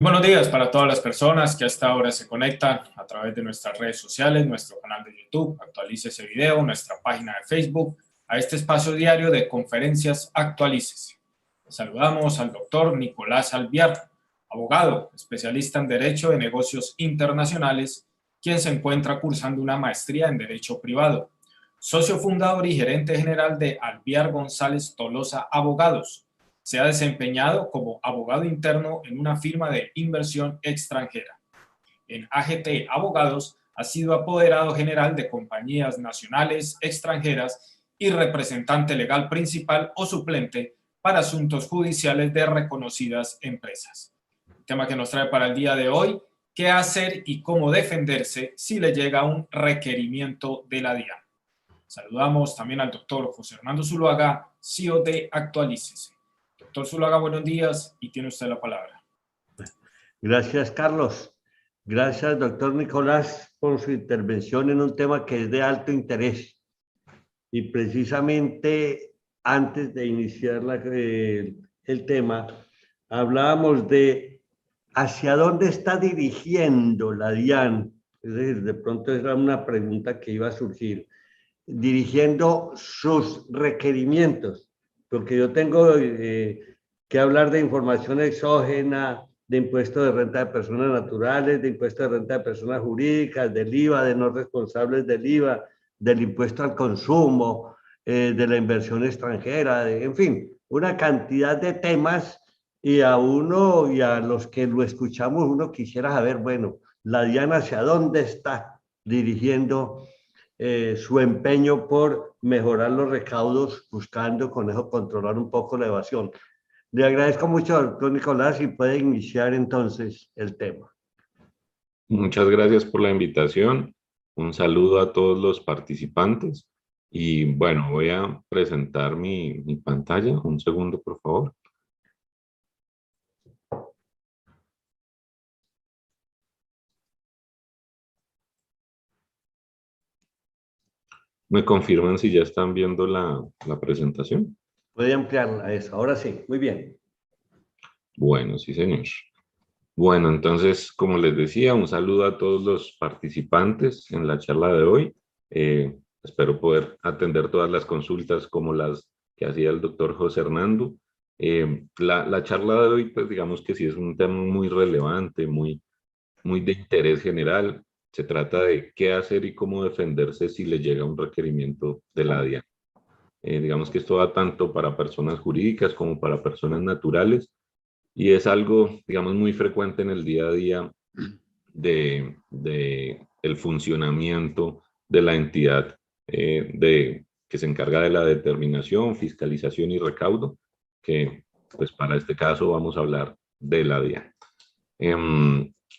Buenos días para todas las personas que a esta hora se conectan a través de nuestras redes sociales, nuestro canal de YouTube, Actualícese Video, nuestra página de Facebook, a este espacio diario de conferencias Actualícese. Saludamos al doctor Nicolás Albiar, abogado, especialista en Derecho de Negocios Internacionales, quien se encuentra cursando una maestría en Derecho Privado, socio fundador y gerente general de Albiar González Tolosa Abogados. Se ha desempeñado como abogado interno en una firma de inversión extranjera. En AGT Abogados ha sido apoderado general de compañías nacionales, extranjeras y representante legal principal o suplente para asuntos judiciales de reconocidas empresas. El tema que nos trae para el día de hoy: ¿qué hacer y cómo defenderse si le llega un requerimiento de la DIAN? Saludamos también al doctor José Hernando Zuluaga, CEO de Actualícese. Doctor Zuluaga, buenos días y tiene usted la palabra. Gracias, Carlos. Gracias, doctor Nicolás, por su intervención en un tema que es de alto interés. Y precisamente antes de iniciar el tema, hablábamos de hacia dónde está dirigiendo la DIAN. Es decir, de pronto era una pregunta que iba a surgir. Dirigiendo sus requerimientos, porque yo tengo que hablar de información exógena, de impuesto de renta de personas naturales, de impuesto de renta de personas jurídicas, del IVA, de no responsables del IVA, del impuesto al consumo, de la inversión extranjera, en fin, una cantidad de temas, y a uno y a los que lo escuchamos, uno quisiera saber, bueno, la DIAN hacia dónde está dirigiendo su empeño por mejorar los recaudos, buscando con eso controlar un poco la evasión. Le agradezco mucho, doctor Nicolás, y puede iniciar entonces el tema. Muchas gracias por la invitación. Un saludo a todos los participantes. Y bueno, voy a presentar mi pantalla. Un segundo, por favor. ¿Me confirman si ya están viendo la presentación? Puede ampliarla eso. Ahora sí, muy bien. Bueno, sí, señor. Bueno, entonces, como les decía, un saludo a todos los participantes en la charla de hoy. Espero poder atender todas las consultas como las que hacía el doctor José Hernando. La charla de hoy, pues digamos que sí es un tema muy relevante, muy de interés general. Se trata de qué hacer y cómo defenderse si le llega un requerimiento de la DIAN. Digamos que esto va tanto para personas jurídicas como para personas naturales, y es algo, digamos, muy frecuente en el día a día de el funcionamiento de la entidad que se encarga de la determinación, fiscalización y recaudo, que pues para este caso vamos a hablar de la DIAN.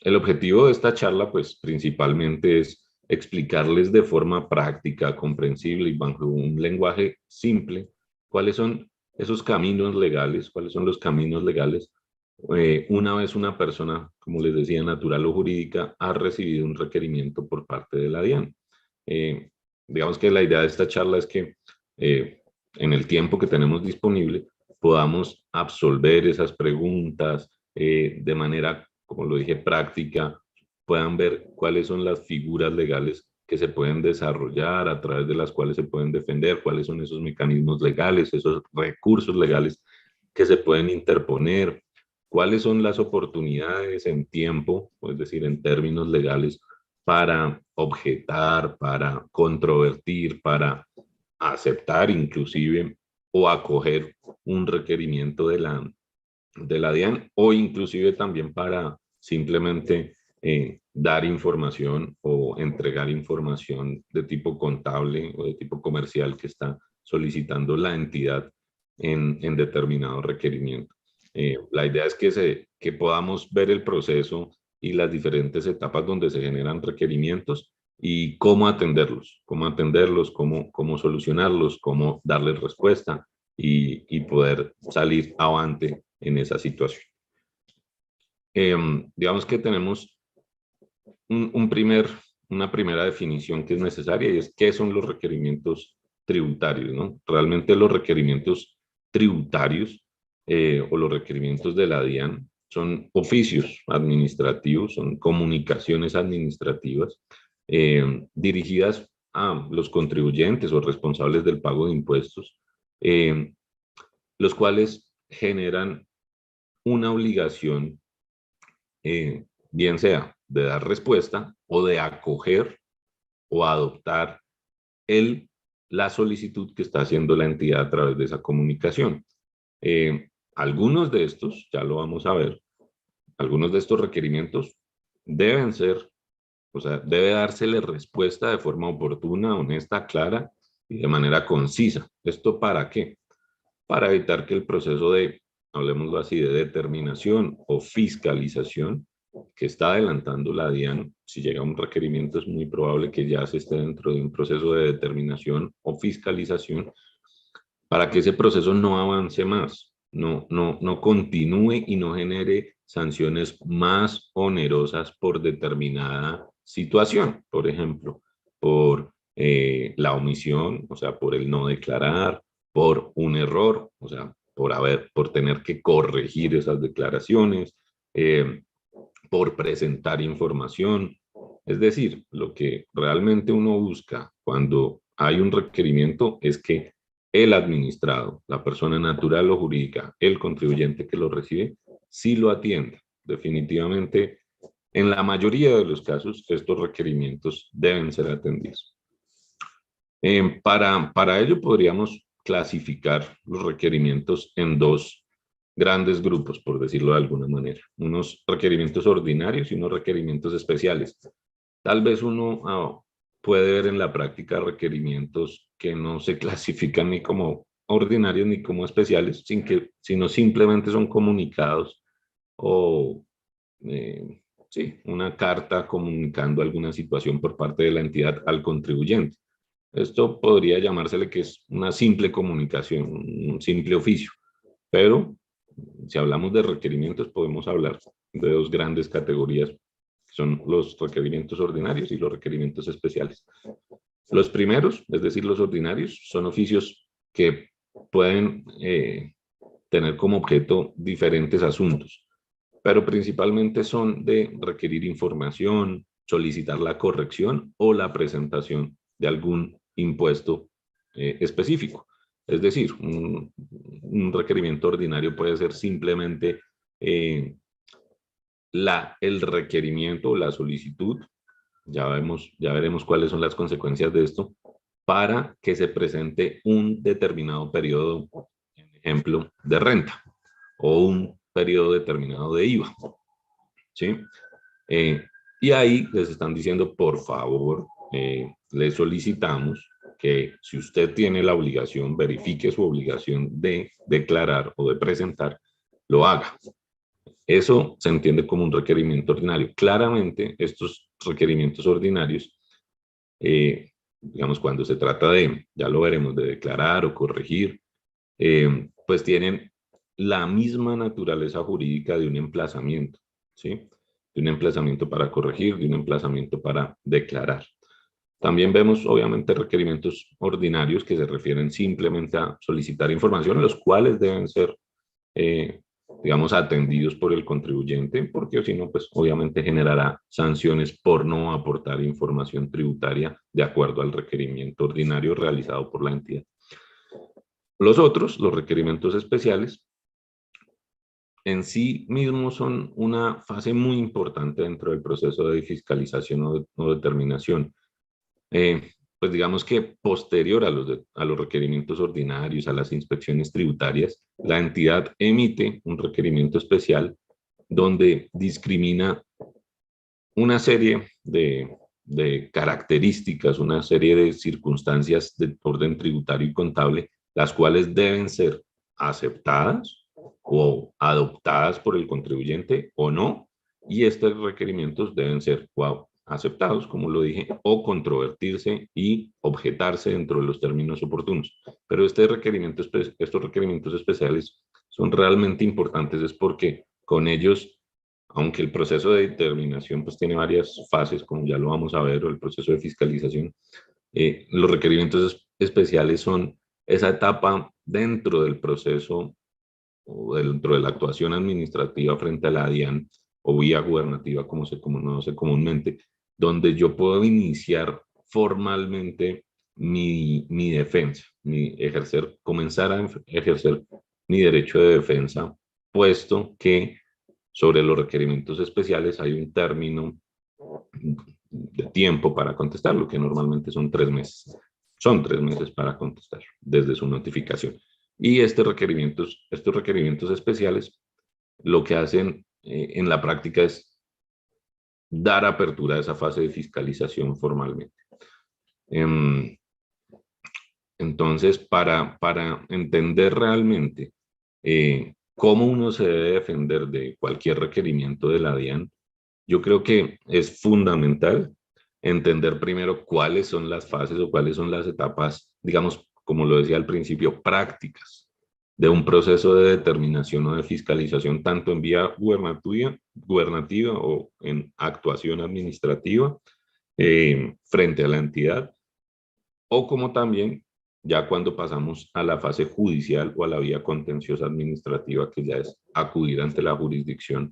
El objetivo de esta charla, pues principalmente es explicarles de forma práctica, comprensible y bajo un lenguaje simple cuáles son esos caminos legales, cuáles son los caminos legales una vez una persona, como les decía, natural o jurídica, ha recibido un requerimiento por parte de la DIAN. Digamos que la idea de esta charla es que en el tiempo que tenemos disponible podamos absolver esas preguntas de manera, como lo dije, práctica, puedan ver cuáles son las figuras legales que se pueden desarrollar, a través de las cuales se pueden defender, cuáles son esos mecanismos legales, esos recursos legales que se pueden interponer, cuáles son las oportunidades en tiempo, es decir, en términos legales, para objetar, para controvertir, para aceptar inclusive o acoger un requerimiento de la DIAN, o inclusive también para simplemente dar información o entregar información de tipo contable o de tipo comercial que está solicitando la entidad en determinado requerimiento. La idea es que podamos ver el proceso y las diferentes etapas donde se generan requerimientos y cómo atenderlos, cómo solucionarlos, cómo darles respuesta y poder salir avante en esa situación. Digamos que tenemos una primera definición que es necesaria, y es qué son los requerimientos tributarios, ¿no? Realmente los requerimientos tributarios o los requerimientos de la DIAN son oficios administrativos, son comunicaciones administrativas dirigidas a los contribuyentes o responsables del pago de impuestos, los cuales generan una obligación, bien sea de dar respuesta o de acoger o adoptar la solicitud que está haciendo la entidad a través de esa comunicación. Algunos de estos, ya lo vamos a ver, algunos de estos requerimientos deben ser, o sea, debe dársele respuesta de forma oportuna, honesta, clara y de manera concisa. ¿Esto para qué? Para evitar que el proceso de, hablemoslo así, de determinación o fiscalización que está adelantando la DIAN, si llega un requerimiento es muy probable que ya se esté dentro de un proceso de determinación o fiscalización, para que ese proceso no avance más, no continúe y no genere sanciones más onerosas por determinada situación, por ejemplo, por la omisión, o sea, por el no declarar, por un error, o sea, por tener que corregir esas declaraciones, por presentar información. Es decir, lo que realmente uno busca cuando hay un requerimiento es que el administrado, la persona natural o jurídica, el contribuyente que lo recibe, sí lo atienda. Definitivamente, en la mayoría de los casos, estos requerimientos deben ser atendidos. Para ello podríamos clasificar los requerimientos en dos grandes grupos, por decirlo de alguna manera. Unos requerimientos ordinarios y unos requerimientos especiales. Tal vez uno puede ver en la práctica requerimientos que no se clasifican ni como ordinarios ni como especiales, sino simplemente son comunicados o sí, una carta comunicando alguna situación por parte de la entidad al contribuyente. Esto podría llamársele que es una simple comunicación, un simple oficio, pero si hablamos de requerimientos podemos hablar de dos grandes categorías, que son los requerimientos ordinarios y los requerimientos especiales. Los primeros, es decir, los ordinarios, son oficios que pueden tener como objeto diferentes asuntos, pero principalmente son de requerir información, solicitar la corrección o la presentación de algún impuesto específico. Es decir, un requerimiento ordinario puede ser simplemente el requerimiento o la solicitud, ya veremos cuáles son las consecuencias de esto, para que se presente un determinado periodo, por ejemplo, de renta o un periodo determinado de IVA. ¿Sí? Y ahí les están diciendo, por favor, le solicitamos que si usted tiene la obligación, verifique su obligación de declarar o de presentar, lo haga. Eso se entiende como un requerimiento ordinario. Claramente, estos requerimientos ordinarios, digamos, cuando se trata de, ya lo veremos, de declarar o corregir, pues tienen la misma naturaleza jurídica de un emplazamiento, ¿sí? De un emplazamiento para corregir, de un emplazamiento para declarar. También vemos, obviamente, requerimientos ordinarios que se refieren simplemente a solicitar información, los cuales deben ser, digamos, atendidos por el contribuyente, porque si no, pues obviamente generará sanciones por no aportar información tributaria de acuerdo al requerimiento ordinario realizado por la entidad. Los otros, los requerimientos especiales, en sí mismos son una fase muy importante dentro del proceso de fiscalización o determinación. Pues digamos que posterior a los requerimientos ordinarios, a las inspecciones tributarias, la entidad emite un requerimiento especial donde discrimina una serie de características, una serie de circunstancias de orden tributario y contable, las cuales deben ser aceptadas o adoptadas por el contribuyente o no, y estos requerimientos deben ser aceptados, como lo dije, o controvertirse y objetarse dentro de los términos oportunos. Pero estos requerimientos especiales son realmente importantes, es porque con ellos, aunque el proceso de determinación pues tiene varias fases, como ya lo vamos a ver, o el proceso de fiscalización, los requerimientos especiales son esa etapa dentro del proceso o dentro de la actuación administrativa frente a la DIAN o vía gubernativa, como se conoce comúnmente, donde yo puedo iniciar formalmente mi defensa, comenzar a ejercer mi derecho de defensa, puesto que sobre los requerimientos especiales hay un término de tiempo para contestarlo, que normalmente son 3 meses. Son 3 meses para contestar desde su notificación. Y estos requerimientos especiales lo que hacen en la práctica es dar apertura a esa fase de fiscalización formalmente. Entonces, para entender realmente cómo uno se debe defender de cualquier requerimiento de la DIAN, yo creo que es fundamental entender primero cuáles son las fases o cuáles son las etapas, digamos, como lo decía al principio, prácticas de un proceso de determinación o de fiscalización, tanto en vía gubernativa o en actuación administrativa frente a la entidad, o como también ya cuando pasamos a la fase judicial o a la vía contenciosa administrativa, que ya es acudir ante la jurisdicción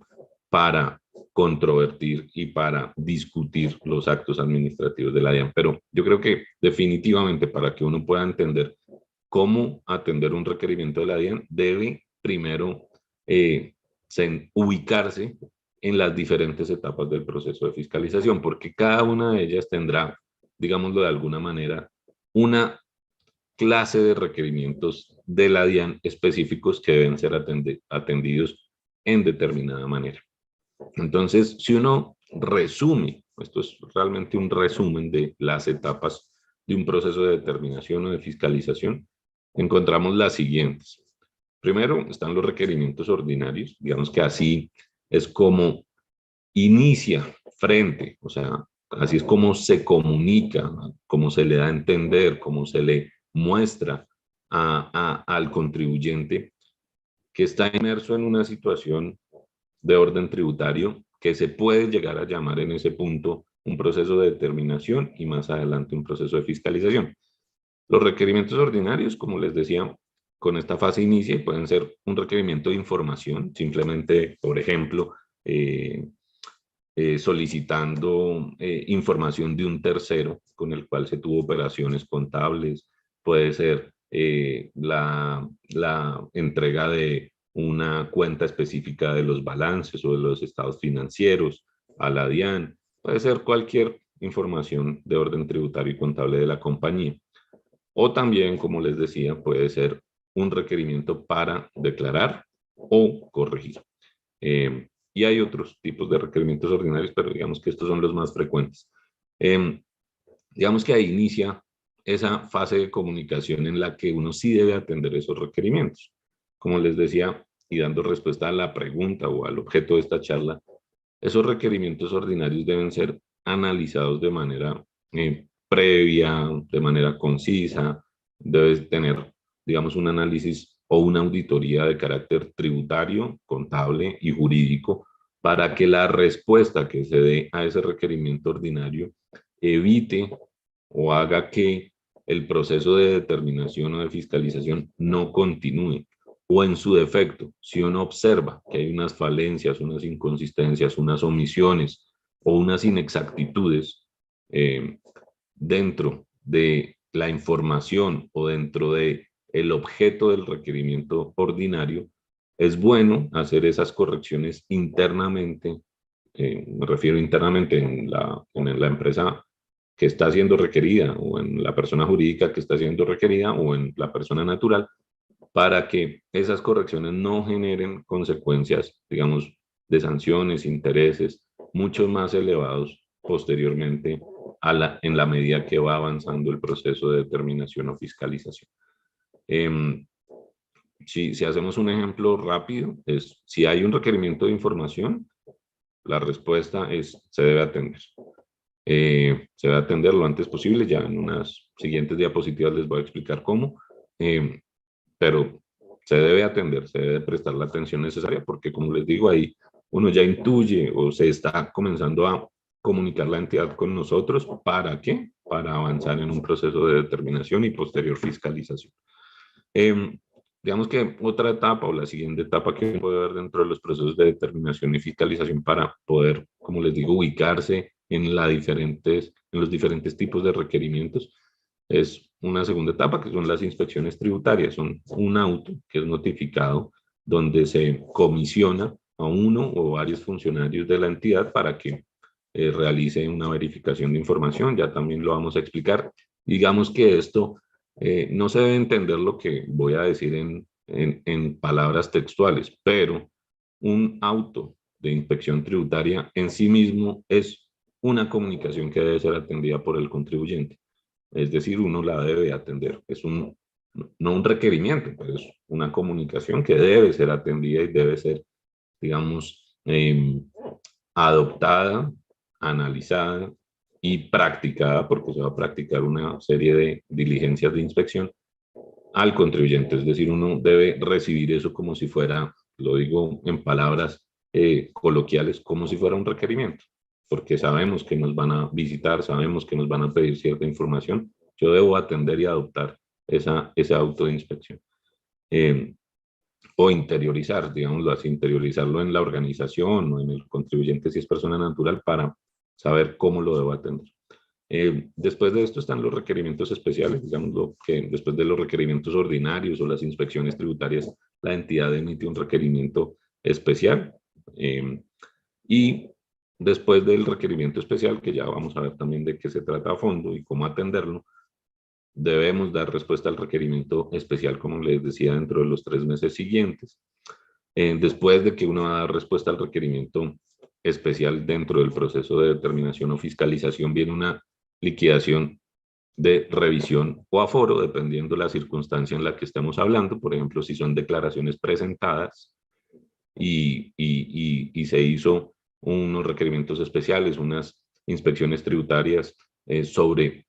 para controvertir y para discutir los actos administrativos de la DIAN. Pero yo creo que definitivamente para que uno pueda entender cómo atender un requerimiento de la DIAN, debe primero ubicarse en las diferentes etapas del proceso de fiscalización, porque cada una de ellas tendrá, digámoslo de alguna manera, una clase de requerimientos de la DIAN específicos que deben ser atendidos en determinada manera. Entonces, si uno resume, esto es realmente un resumen de las etapas de un proceso de determinación o de fiscalización, encontramos las siguientes. Primero están los requerimientos ordinarios, digamos que así es como inicia frente, o sea, así es como se comunica, como se le da a entender, como se le muestra al contribuyente que está inmerso en una situación de orden tributario que se puede llegar a llamar en ese punto un proceso de determinación y más adelante un proceso de fiscalización. Los requerimientos ordinarios, como les decía, con esta fase inicia y pueden ser un requerimiento de información, simplemente, por ejemplo, solicitando información de un tercero con el cual se tuvo operaciones contables, puede ser la entrega de una cuenta específica de los balances o de los estados financieros a la DIAN, puede ser cualquier información de orden tributario y contable de la compañía. O también, como les decía, puede ser un requerimiento para declarar o corregir. Y hay otros tipos de requerimientos ordinarios, pero digamos que estos son los más frecuentes. Digamos que ahí inicia esa fase de comunicación en la que uno sí debe atender esos requerimientos. Como les decía, y dando respuesta a la pregunta o al objeto de esta charla, esos requerimientos ordinarios deben ser analizados de manera previa, de manera concisa, debe tener, digamos, un análisis o una auditoría de carácter tributario, contable y jurídico para que la respuesta que se dé a ese requerimiento ordinario evite o haga que el proceso de determinación o de fiscalización no continúe. O en su defecto, si uno observa que hay unas falencias, unas inconsistencias, unas omisiones o unas inexactitudes dentro de la información o dentro de el objeto del requerimiento ordinario, es bueno hacer esas correcciones internamente, me refiero internamente en la empresa que está siendo requerida o en la persona jurídica que está siendo requerida o en la persona natural, para que esas correcciones no generen consecuencias, digamos, de sanciones, intereses mucho más elevados posteriormente en la medida que va avanzando el proceso de determinación o fiscalización. Si hacemos un ejemplo rápido, es si hay un requerimiento de información, la respuesta es se debe atender. Se debe atender lo antes posible, ya en unas siguientes diapositivas les voy a explicar cómo, pero se debe atender, se debe prestar la atención necesaria porque, como les digo, ahí uno ya intuye o se está comenzando a comunicar la entidad con nosotros. ¿Para qué? Para avanzar en un proceso de determinación y posterior fiscalización. Digamos que otra etapa o la siguiente etapa que puede haber dentro de los procesos de determinación y fiscalización para poder, como les digo, ubicarse en los diferentes tipos de requerimientos es una segunda etapa que son las inspecciones tributarias. Son un auto que es notificado donde se comisiona a uno o varios funcionarios de la entidad para que realice una verificación de información. Ya también lo vamos a explicar. Digamos que esto no se debe entender lo que voy a decir en palabras textuales, pero un auto de inspección tributaria en sí mismo es una comunicación que debe ser atendida por el contribuyente. Es decir, uno la debe atender. Es no un requerimiento, pero es una comunicación que debe ser atendida y debe ser, digamos, adoptada, analizada y practicada, porque se va a practicar una serie de diligencias de inspección al contribuyente. Es decir, uno debe recibir eso como si fuera, lo digo en palabras coloquiales, como si fuera un requerimiento, porque sabemos que nos van a visitar, sabemos que nos van a pedir cierta información. Yo debo atender y adoptar esa auto de inspección. O interiorizar, digámoslo así, interiorizarlo en la organización o en el contribuyente si es persona natural para saber cómo lo debo atender. Después de esto están los requerimientos especiales, digamos que después de los requerimientos ordinarios o las inspecciones tributarias, la entidad emite un requerimiento especial. Y después del requerimiento especial, que ya vamos a ver también de qué se trata a fondo y cómo atenderlo, debemos dar respuesta al requerimiento especial, como les decía, dentro de los 3 meses siguientes. Después de que uno va a dar respuesta al requerimiento especial dentro del proceso de determinación o fiscalización, viene una liquidación de revisión o aforo, dependiendo la circunstancia en la que estemos hablando. Por ejemplo, si son declaraciones presentadas y se hizo unos requerimientos especiales, unas inspecciones tributarias sobre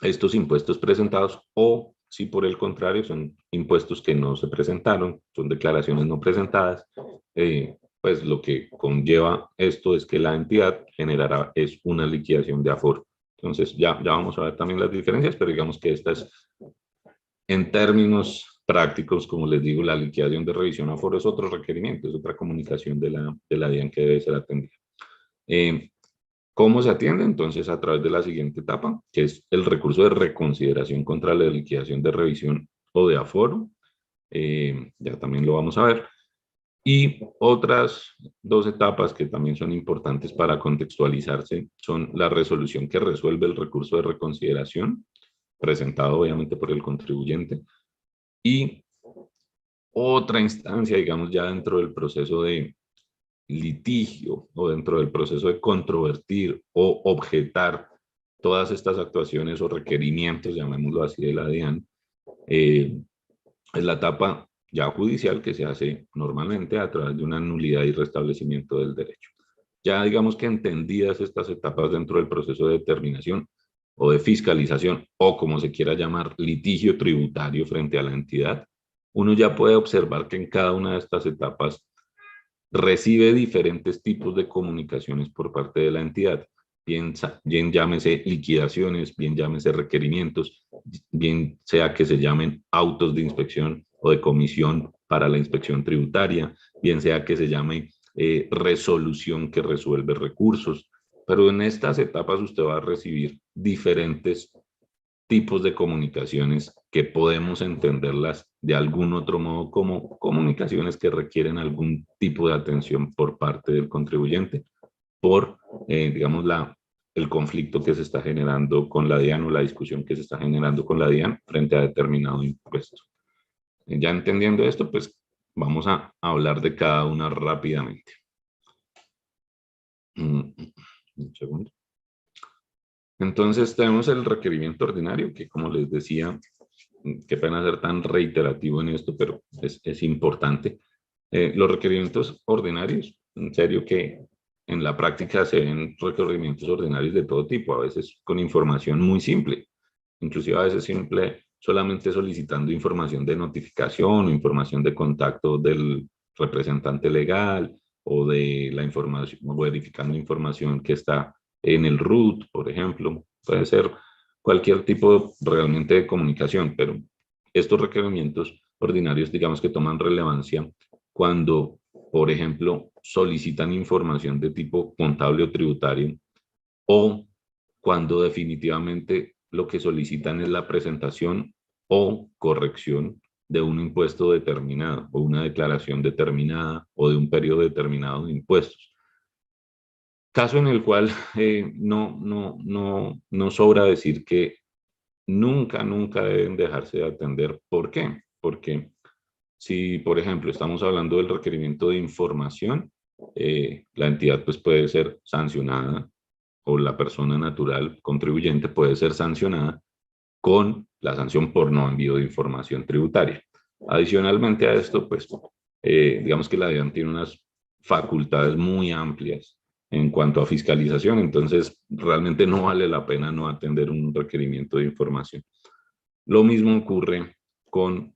estos impuestos presentados, o si por el contrario son impuestos que no se presentaron, son declaraciones no presentadas, pues lo que conlleva esto es que la entidad generará es una liquidación de aforo. Entonces ya vamos a ver también las diferencias, pero digamos que esta es, en términos prácticos, como les digo, la liquidación de revisión aforo es otro requerimiento, es otra comunicación de la DIAN que debe ser atendida. ¿Cómo se atiende? Entonces, a través de la siguiente etapa, que es el recurso de reconsideración contra la liquidación de revisión o de aforo. Ya también lo vamos a ver. Y otras 2 etapas que también son importantes para contextualizarse son la resolución que resuelve el recurso de reconsideración, presentado obviamente por el contribuyente, y otra instancia, digamos, ya dentro del proceso de litigio o dentro del proceso de controvertir o objetar todas estas actuaciones o requerimientos, llamémoslo así, de la DIAN, es la etapa ya judicial que se hace normalmente a través de una nulidad y restablecimiento del derecho. Ya digamos que entendidas estas etapas dentro del proceso de determinación o de fiscalización, o como se quiera llamar, litigio tributario frente a la entidad, uno ya puede observar que en cada una de estas etapas recibe diferentes tipos de comunicaciones por parte de la entidad, bien llámese liquidaciones, bien llámese requerimientos, bien sea que se llamen autos de inspección o de comisión para la inspección tributaria, bien sea que se llame resolución que resuelve recursos, pero en estas etapas usted va a recibir diferentes tipos de comunicaciones que podemos entenderlas de algún otro modo como comunicaciones que requieren algún tipo de atención por parte del contribuyente por, digamos, el conflicto que se está generando con la DIAN o la discusión que se está generando con la DIAN frente a determinado impuesto. Ya entendiendo esto, pues vamos a hablar de cada una rápidamente. Un segundo. Entonces tenemos el requerimiento ordinario, que como les decía, qué pena ser tan reiterativo en esto, pero es importante. Los requerimientos ordinarios, en serio que en la práctica se ven requerimientos ordinarios de todo tipo, a veces con información muy simple, inclusive a veces simple, solamente solicitando información de notificación o información de contacto del representante legal o de la información, verificando información que está en el RUT, por ejemplo. Puede ser cualquier tipo realmente de comunicación, pero estos requerimientos ordinarios, digamos que toman relevancia cuando, por ejemplo, solicitan información de tipo contable o tributario, o cuando definitivamente lo que solicitan es la presentación o corrección de un impuesto determinado o una declaración determinada o de un periodo determinado de impuestos. Caso en el cual no sobra decir que nunca deben dejarse de atender. ¿Por qué? Porque si, por ejemplo, estamos hablando del requerimiento de información, la entidad pues puede ser sancionada, o la persona natural contribuyente puede ser sancionada con la sanción por no envío de información tributaria. Adicionalmente a esto, pues, digamos que la DIAN tiene unas facultades muy amplias en cuanto a fiscalización, entonces realmente no vale la pena no atender un requerimiento de información. Lo mismo ocurre con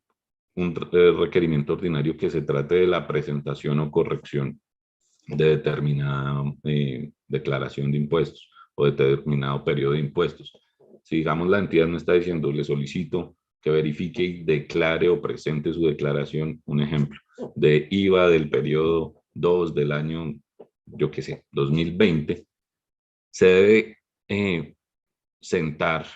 un requerimiento ordinario que se trate de la presentación o corrección de determinada declaración de impuestos o de determinado periodo de impuestos. Si, digamos, la entidad me está diciendo, le solicito que verifique y declare o presente su declaración, un ejemplo, de IVA del periodo 2 del año, yo qué sé, 2020, se debe sentar,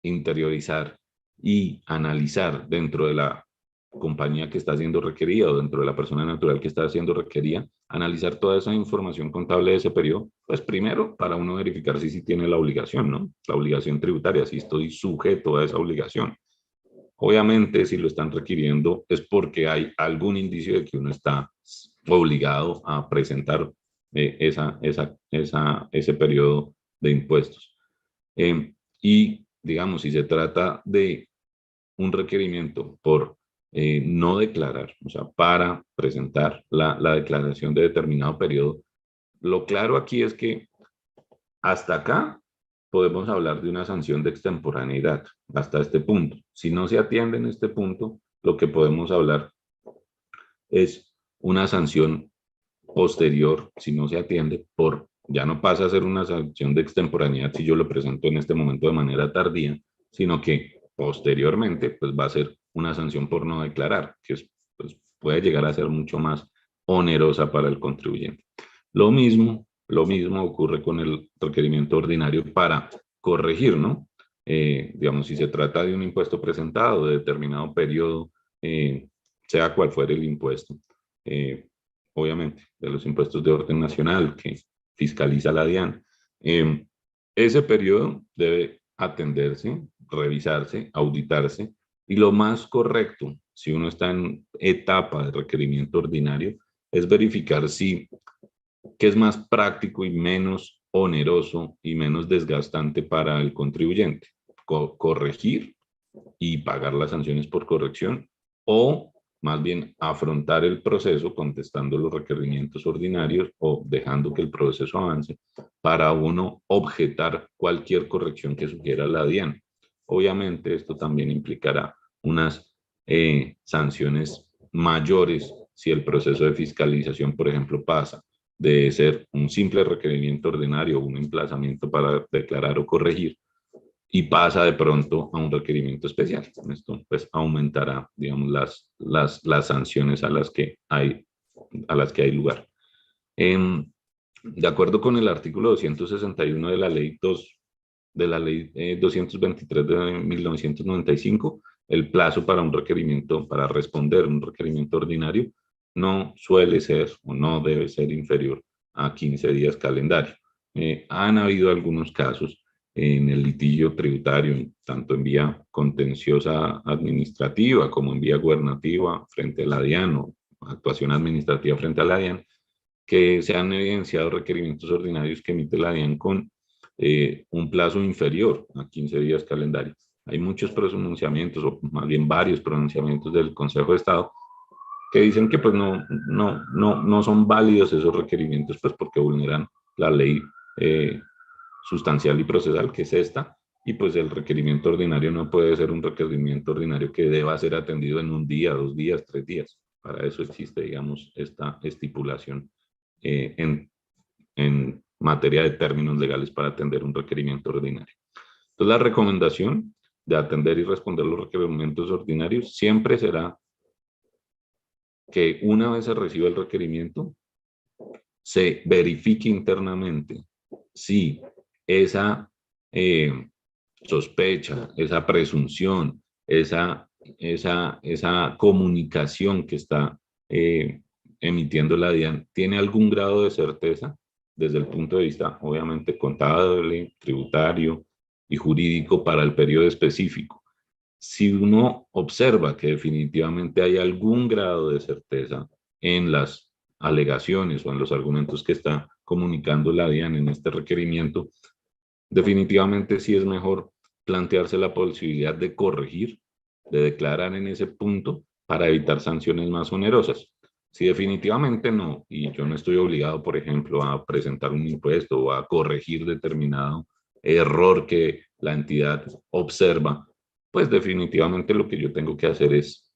interiorizar y analizar dentro de la compañía que está siendo requerida o dentro de la persona natural que está siendo requerida, analizar toda esa información contable de ese periodo, pues primero para uno verificar si tiene la obligación, ¿no? La obligación tributaria, si estoy sujeto a esa obligación. Obviamente, si lo están requiriendo es porque hay algún indicio de que uno está obligado a presentar ese periodo de impuestos. Y, digamos, si se trata de un requerimiento por no declarar, o sea, para presentar la declaración de determinado periodo, lo claro aquí es que hasta acá podemos hablar de una sanción de extemporaneidad, hasta este punto. Si no se atiende en este punto, lo que podemos hablar es una sanción posterior, si no se atiende, ya no pasa a ser una sanción de extemporaneidad si yo lo presento en este momento de manera tardía, sino que posteriormente pues va a ser una sanción por no declarar, que pues, puede llegar a ser mucho más onerosa para el contribuyente. Lo mismo ocurre con el requerimiento ordinario para corregir, ¿no? Digamos, si se trata de un impuesto presentado de determinado periodo, sea cual fuere el impuesto, obviamente, de los impuestos de orden nacional que fiscaliza la DIAN, ese periodo debe atenderse, revisarse, auditarse, y lo más correcto, si uno está en etapa de requerimiento ordinario, es verificar si qué es más práctico y menos oneroso y menos desgastante para el contribuyente, corregir y pagar las sanciones por corrección, o más bien afrontar el proceso contestando los requerimientos ordinarios o dejando que el proceso avance para uno objetar cualquier corrección que sugiera la DIAN. Obviamente esto también implicará unas sanciones mayores si el proceso de fiscalización, por ejemplo, pasa de ser un simple requerimiento ordinario o un emplazamiento para declarar o corregir y pasa de pronto a un requerimiento especial. Esto pues aumentará, digamos, las sanciones a las que hay lugar. De acuerdo con el artículo 261 de la ley 223 de 1995, el plazo para un requerimiento, para responder un requerimiento ordinario, no suele ser o no debe ser inferior a 15 días calendario. Han habido algunos casos en el litigio tributario, tanto en vía contenciosa administrativa como en vía gubernativa frente a la DIAN o actuación administrativa frente a la DIAN, que se han evidenciado requerimientos ordinarios que emite la DIAN con un plazo inferior a 15 días calendario. Hay muchos pronunciamientos, o más bien varios pronunciamientos del Consejo de Estado que dicen que pues no son válidos esos requerimientos, pues porque vulneran la ley sustancial y procesal, que es esta, y pues el requerimiento ordinario no puede ser un requerimiento ordinario que deba ser atendido en un día, 2 días, 3 días. Para eso existe, digamos, esta estipulación en materia de términos legales para atender un requerimiento ordinario. Entonces, la recomendación de atender y responder los requerimientos ordinarios siempre será que una vez se reciba el requerimiento, se verifique internamente si esa sospecha, esa presunción, esa comunicación que está emitiendo la DIAN tiene algún grado de certeza desde el punto de vista, obviamente, contable, tributario y jurídico para el periodo específico. Si uno observa que definitivamente hay algún grado de certeza en las alegaciones o en los argumentos que está comunicando la DIAN en este requerimiento, definitivamente sí es mejor plantearse la posibilidad de corregir, de declarar en ese punto para evitar sanciones más onerosas. Si definitivamente no, y yo no estoy obligado, por ejemplo, a presentar un impuesto o a corregir determinado error que la entidad observa, pues definitivamente lo que yo tengo que hacer es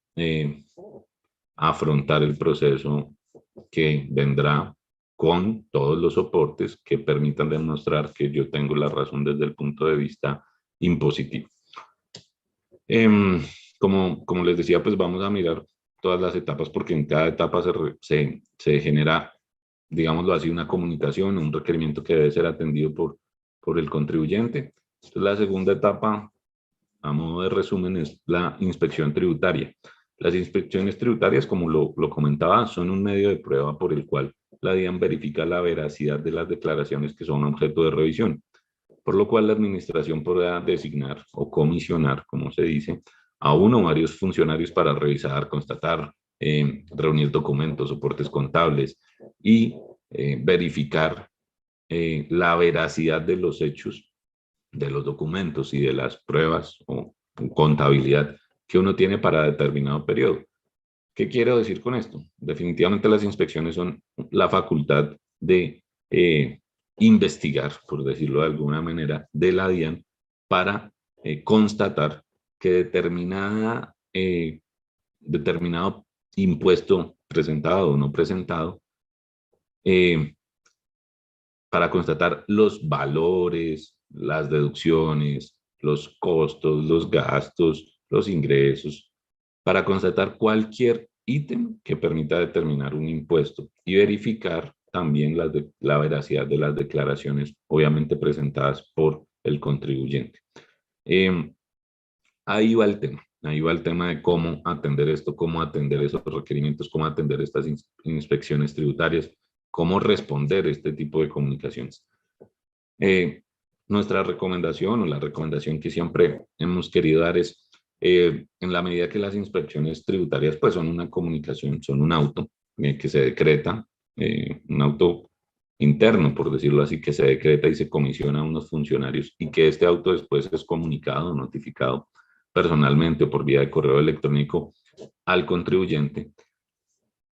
afrontar el proceso que vendrá con todos los soportes que permitan demostrar que yo tengo la razón desde el punto de vista impositivo. Como les decía, pues vamos a mirar todas las etapas porque en cada etapa se genera, digámoslo así, una comunicación, un requerimiento que debe ser atendido por el contribuyente. Entonces, la segunda etapa, a modo de resumen, es la inspección tributaria. Las inspecciones tributarias, como lo comentaba, son un medio de prueba por el cual la DIAN verifica la veracidad de las declaraciones que son objeto de revisión, por lo cual la administración podrá designar o comisionar, como se dice, a uno o varios funcionarios para revisar, constatar, reunir documentos, soportes contables y verificar la veracidad de los hechos, de los documentos y de las pruebas o contabilidad que uno tiene para determinado periodo. ¿Qué quiero decir con esto? Definitivamente las inspecciones son la facultad de investigar, por decirlo de alguna manera, de la DIAN para constatar que determinado impuesto presentado o no presentado, para constatar los valores, las deducciones, los costos, los gastos, los ingresos, para constatar cualquier ítem que permita determinar un impuesto y verificar también la veracidad de las declaraciones, obviamente presentadas por el contribuyente. Ahí va el tema de cómo atender esto, cómo atender esos requerimientos, cómo atender estas inspecciones tributarias, cómo responder este tipo de comunicaciones. Nuestra recomendación o la recomendación que siempre hemos querido dar es, en la medida que las inspecciones tributarias pues son una comunicación, son un auto que se decreta, un auto interno, por decirlo así, que se decreta y se comisiona a unos funcionarios y que este auto después es comunicado, notificado personalmente o por vía de correo electrónico al contribuyente.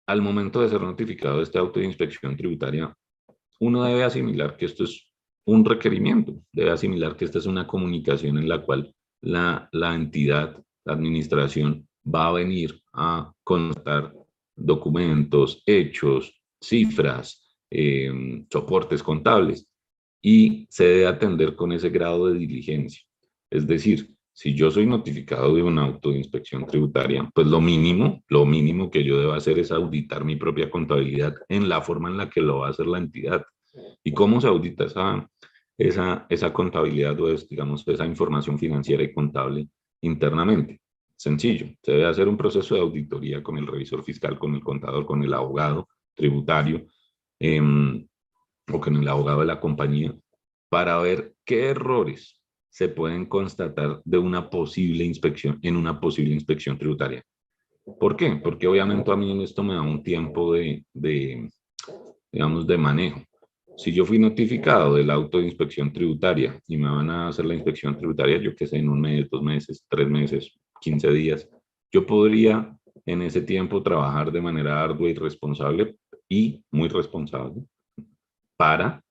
Al momento de ser notificado de este auto de inspección tributaria, uno debe asimilar que esto es un requerimiento, debe asimilar que esta es una comunicación en la cual la entidad, la administración, va a venir a constatar documentos, hechos, cifras, soportes contables, y se debe atender con ese grado de diligencia. Es decir, si yo soy notificado de un auto de inspección tributaria, pues lo mínimo que yo debo hacer es auditar mi propia contabilidad en la forma en la que lo va a hacer la entidad. ¿Y cómo se audita esa contabilidad o digamos, esa información financiera y contable internamente? Sencillo, se debe hacer un proceso de auditoría con el revisor fiscal, con el contador, con el abogado tributario o con el abogado de la compañía para ver qué errores se pueden constatar de una posible inspección, en una posible inspección tributaria. ¿Por qué? Porque obviamente a mí esto me da un tiempo digamos, de manejo. Si yo fui notificado del auto de inspección tributaria y me van a hacer la inspección tributaria, yo qué sé, en 1 mes, 2 meses, 3 meses, 15 días, yo podría en ese tiempo trabajar de manera ardua y responsable y muy responsable para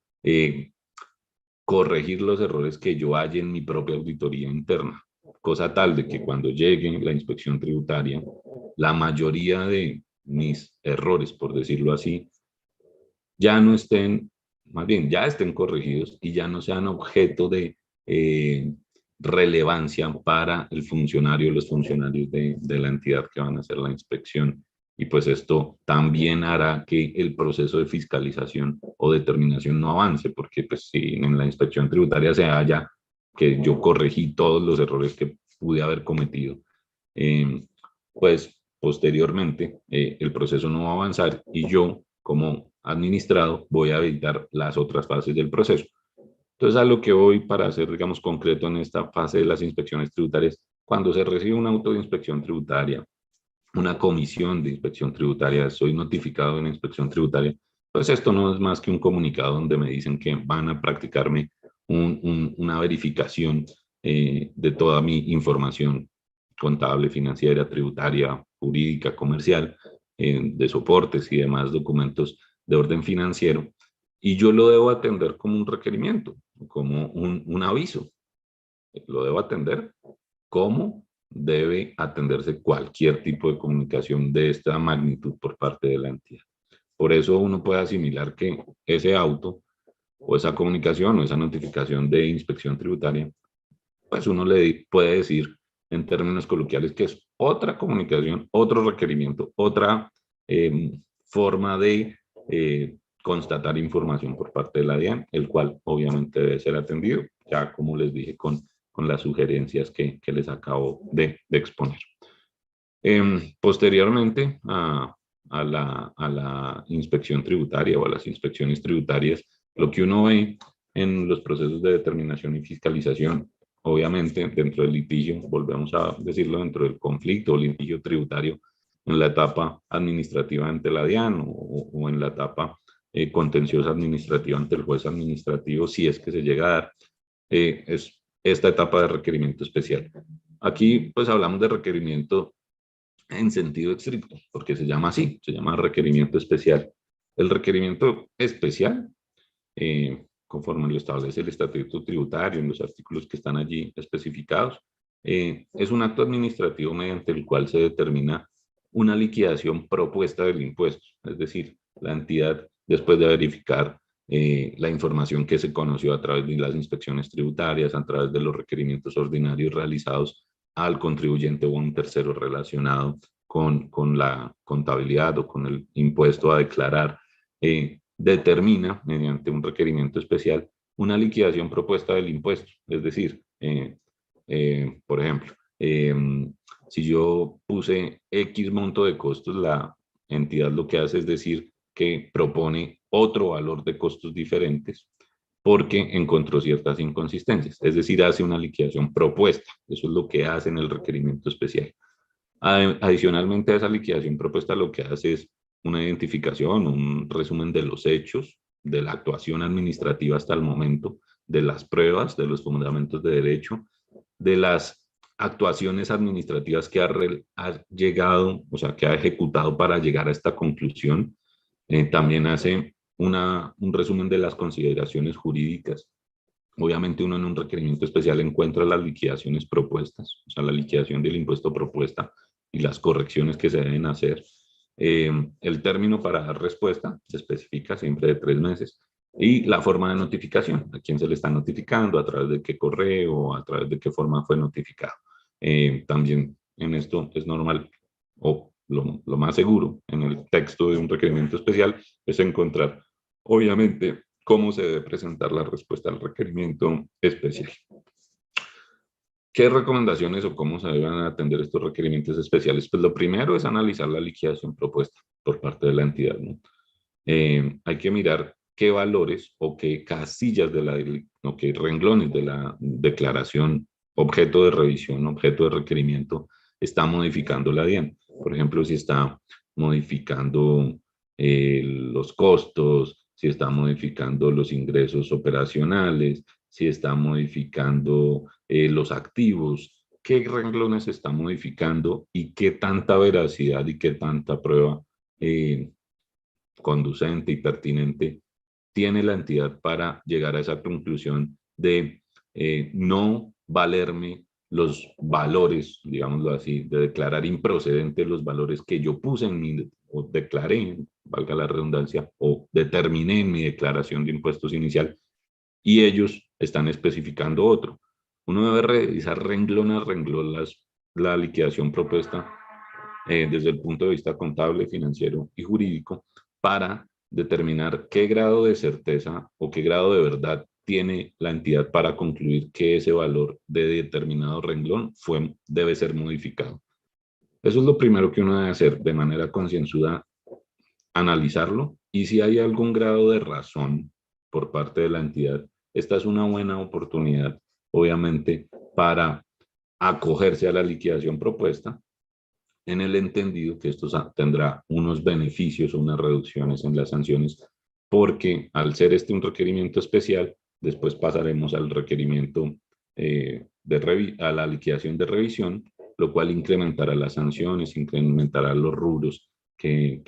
corregir los errores que yo haya en mi propia auditoría interna, cosa tal de que cuando llegue la inspección tributaria, la mayoría de mis errores, por decirlo así, ya no estén, más bien ya estén corregidos y ya no sean objeto de relevancia para el funcionario, los funcionarios de la entidad que van a hacer la inspección. Y pues esto también hará que el proceso de fiscalización o determinación no avance, porque pues si en la inspección tributaria se halla que yo corregí todos los errores que pude haber cometido, pues posteriormente el proceso no va a avanzar y yo como administrado voy a evitar las otras fases del proceso. Entonces, a lo que voy para ser, digamos, concreto en esta fase de las inspecciones tributarias, cuando se recibe un auto de inspección tributaria, una comisión de inspección tributaria, soy notificado en inspección tributaria, pues esto no es más que un comunicado donde me dicen que van a practicarme una verificación de toda mi información contable, financiera, tributaria, jurídica, comercial, de soportes y demás documentos de orden financiero, y yo lo debo atender como un requerimiento, como un aviso. Lo debo atender como debe atenderse cualquier tipo de comunicación de esta magnitud por parte de la entidad. Por eso uno puede asimilar que ese auto o esa comunicación o esa notificación de inspección tributaria, pues uno le puede decir en términos coloquiales que es otra comunicación, otro requerimiento, otra forma de constatar información por parte de la DIAN, el cual obviamente debe ser atendido, ya como les dije, con las sugerencias que les acabo de exponer. Posteriormente a la inspección tributaria o a las inspecciones tributarias, lo que uno ve en los procesos de determinación y fiscalización, obviamente dentro del litigio, volvemos a decirlo, dentro del conflicto o litigio tributario, en la etapa administrativa ante la DIAN o en la etapa contenciosa administrativa ante el juez administrativo, si es que se llega a dar, es esta etapa de requerimiento especial. Aquí pues hablamos de requerimiento en sentido estricto, porque se llama así, se llama requerimiento especial. El requerimiento especial, conforme lo establece el estatuto tributario en los artículos que están allí especificados, es un acto administrativo mediante el cual se determina una liquidación propuesta del impuesto, es decir, la entidad, después de verificar la información que se conoció a través de las inspecciones tributarias, a través de los requerimientos ordinarios realizados al contribuyente o a un tercero relacionado con la contabilidad o con el impuesto a declarar, determina mediante un requerimiento especial una liquidación propuesta del impuesto. Es decir, por ejemplo, si yo puse X monto de costos, la entidad lo que hace es decir que propone otro valor de costos diferentes porque encontró ciertas inconsistencias, es decir, hace una liquidación propuesta. Eso es lo que hace en el requerimiento especial. Adicionalmente a esa liquidación propuesta, lo que hace es una identificación, un resumen de los hechos, de la actuación administrativa hasta el momento, de las pruebas, de los fundamentos de derecho, de las actuaciones administrativas que ha llegado, o sea, que ha ejecutado para llegar a esta conclusión. También hace un resumen de las consideraciones jurídicas. Obviamente uno en un requerimiento especial encuentra las liquidaciones propuestas, o sea, la liquidación del impuesto propuesta y las correcciones que se deben hacer. El término para dar respuesta se especifica siempre de 3 meses. Y la forma de notificación, a quién se le está notificando, a través de qué correo, a través de qué forma fue notificado. También en esto es normal, o lo más seguro en el texto de un requerimiento especial es encontrar, obviamente, cómo se debe presentar la respuesta al requerimiento especial. ¿Qué recomendaciones o cómo se deben atender estos requerimientos especiales? Pues lo primero es analizar la liquidación propuesta por parte de la entidad, ¿no? Hay que mirar qué valores o qué casillas o qué renglones de la declaración objeto de revisión, objeto de requerimiento está modificando la DIAN. Por ejemplo, si está modificando los costos, si está modificando los ingresos operacionales, si está modificando los activos, qué renglones está modificando y qué tanta veracidad y qué tanta prueba conducente y pertinente tiene la entidad para llegar a esa conclusión de no valerme los valores, digámoslo así, de declarar improcedentes los valores que yo puse en mi, o declaré, valga la redundancia, o determiné en mi declaración de impuestos inicial, y ellos están especificando otro. Uno debe revisar renglón a renglón la liquidación propuesta desde el punto de vista contable, financiero y jurídico para determinar qué grado de certeza o qué grado de verdad tiene la entidad para concluir que ese valor de determinado renglón debe ser modificado. Eso es lo primero que uno debe hacer de manera concienzuda, analizarlo, y si hay algún grado de razón por parte de la entidad, esta es una buena oportunidad, obviamente, para acogerse a la liquidación propuesta, en el entendido que esto tendrá unos beneficios o unas reducciones en las sanciones, porque al ser este un requerimiento especial, después pasaremos al requerimiento a la liquidación de revisión, lo cual incrementará las sanciones, incrementará los rubros que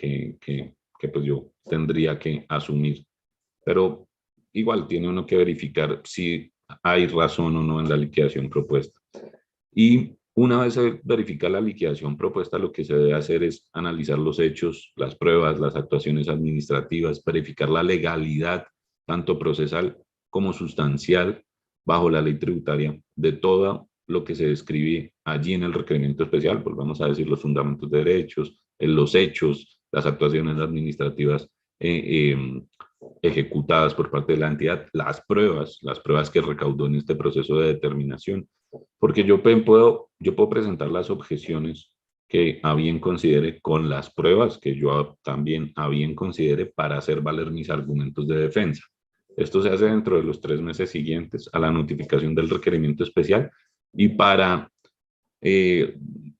pues yo tendría que asumir. Pero igual tiene uno que verificar si hay razón o no en la liquidación propuesta. Y una vez se verifica la liquidación propuesta, lo que se debe hacer es analizar los hechos, las pruebas, las actuaciones administrativas, verificar la legalidad, tanto procesal como sustancial, bajo la ley tributaria, de todo lo que se describe allí en el requerimiento especial. Pues vamos a decir los fundamentos de derechos, los hechos, las actuaciones administrativas ejecutadas por parte de la entidad, las pruebas que recaudó en este proceso de determinación, porque yo puedo presentar las objeciones que a bien considere con las pruebas que yo también a bien considere para hacer valer mis argumentos de defensa. Esto se hace dentro de los 3 meses siguientes a la notificación del requerimiento especial, y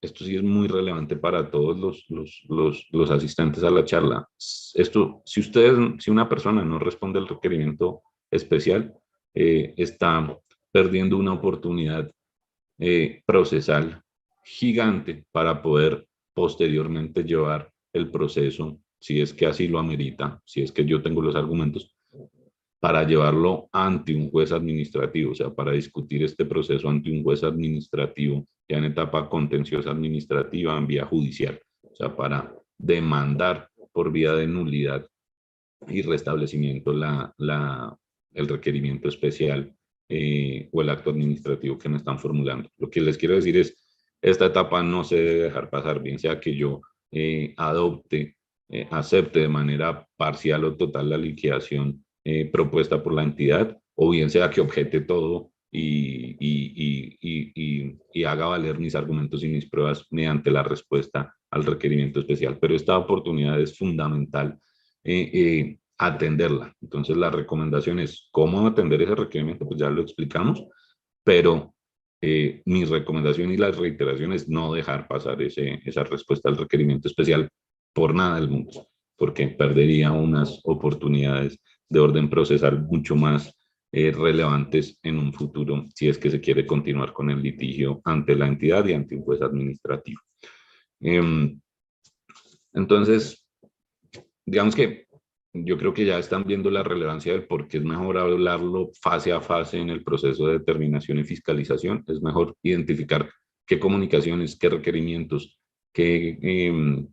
esto sí es muy relevante para todos los asistentes a la charla. Esto, si una persona no responde al requerimiento especial, está perdiendo una oportunidad procesal gigante para poder posteriormente llevar el proceso, si es que así lo amerita, si es que yo tengo los argumentos, para llevarlo ante un juez administrativo, o sea, para discutir este proceso ante un juez administrativo, ya en etapa contenciosa administrativa, en vía judicial, o sea, para demandar por vía de nulidad y restablecimiento el requerimiento especial o el acto administrativo que me están formulando. Lo que les quiero decir es, esta etapa no se debe dejar pasar, bien sea que yo acepte de manera parcial o total la liquidación propuesta por la entidad, o bien sea que objete todo y haga valer mis argumentos y mis pruebas mediante la respuesta al requerimiento especial. Pero esta oportunidad es fundamental atenderla. Entonces la recomendación es cómo atender ese requerimiento, pues ya lo explicamos, pero mi recomendación y la reiteración es no dejar pasar esa respuesta al requerimiento especial por nada del mundo, porque perdería unas oportunidades de orden procesal mucho más relevantes en un futuro, si es que se quiere continuar con el litigio ante la entidad y ante un juez administrativo. Entonces, digamos que yo creo que ya están viendo la relevancia del por qué es mejor hablarlo fase a fase en el proceso de determinación y fiscalización. Es mejor identificar qué comunicaciones, qué requerimientos, qué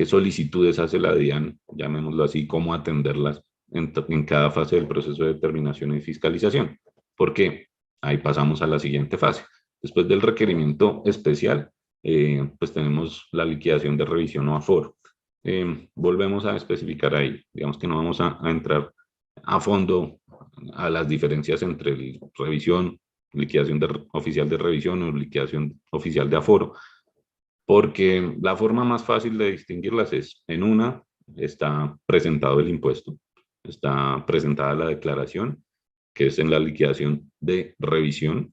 solicitudes hace la DIAN, llamémoslo así, cómo atenderlas en cada fase del proceso de determinación y fiscalización. Porque ahí pasamos a la siguiente fase. Después del requerimiento especial, pues tenemos la liquidación de revisión o aforo. Volvemos a especificar ahí, digamos que no vamos a entrar a fondo a las diferencias entre revisión, liquidación oficial de revisión o liquidación oficial de aforo, porque la forma más fácil de distinguirlas es, en una, está presentado el impuesto, está presentada la declaración, que es en la liquidación de revisión,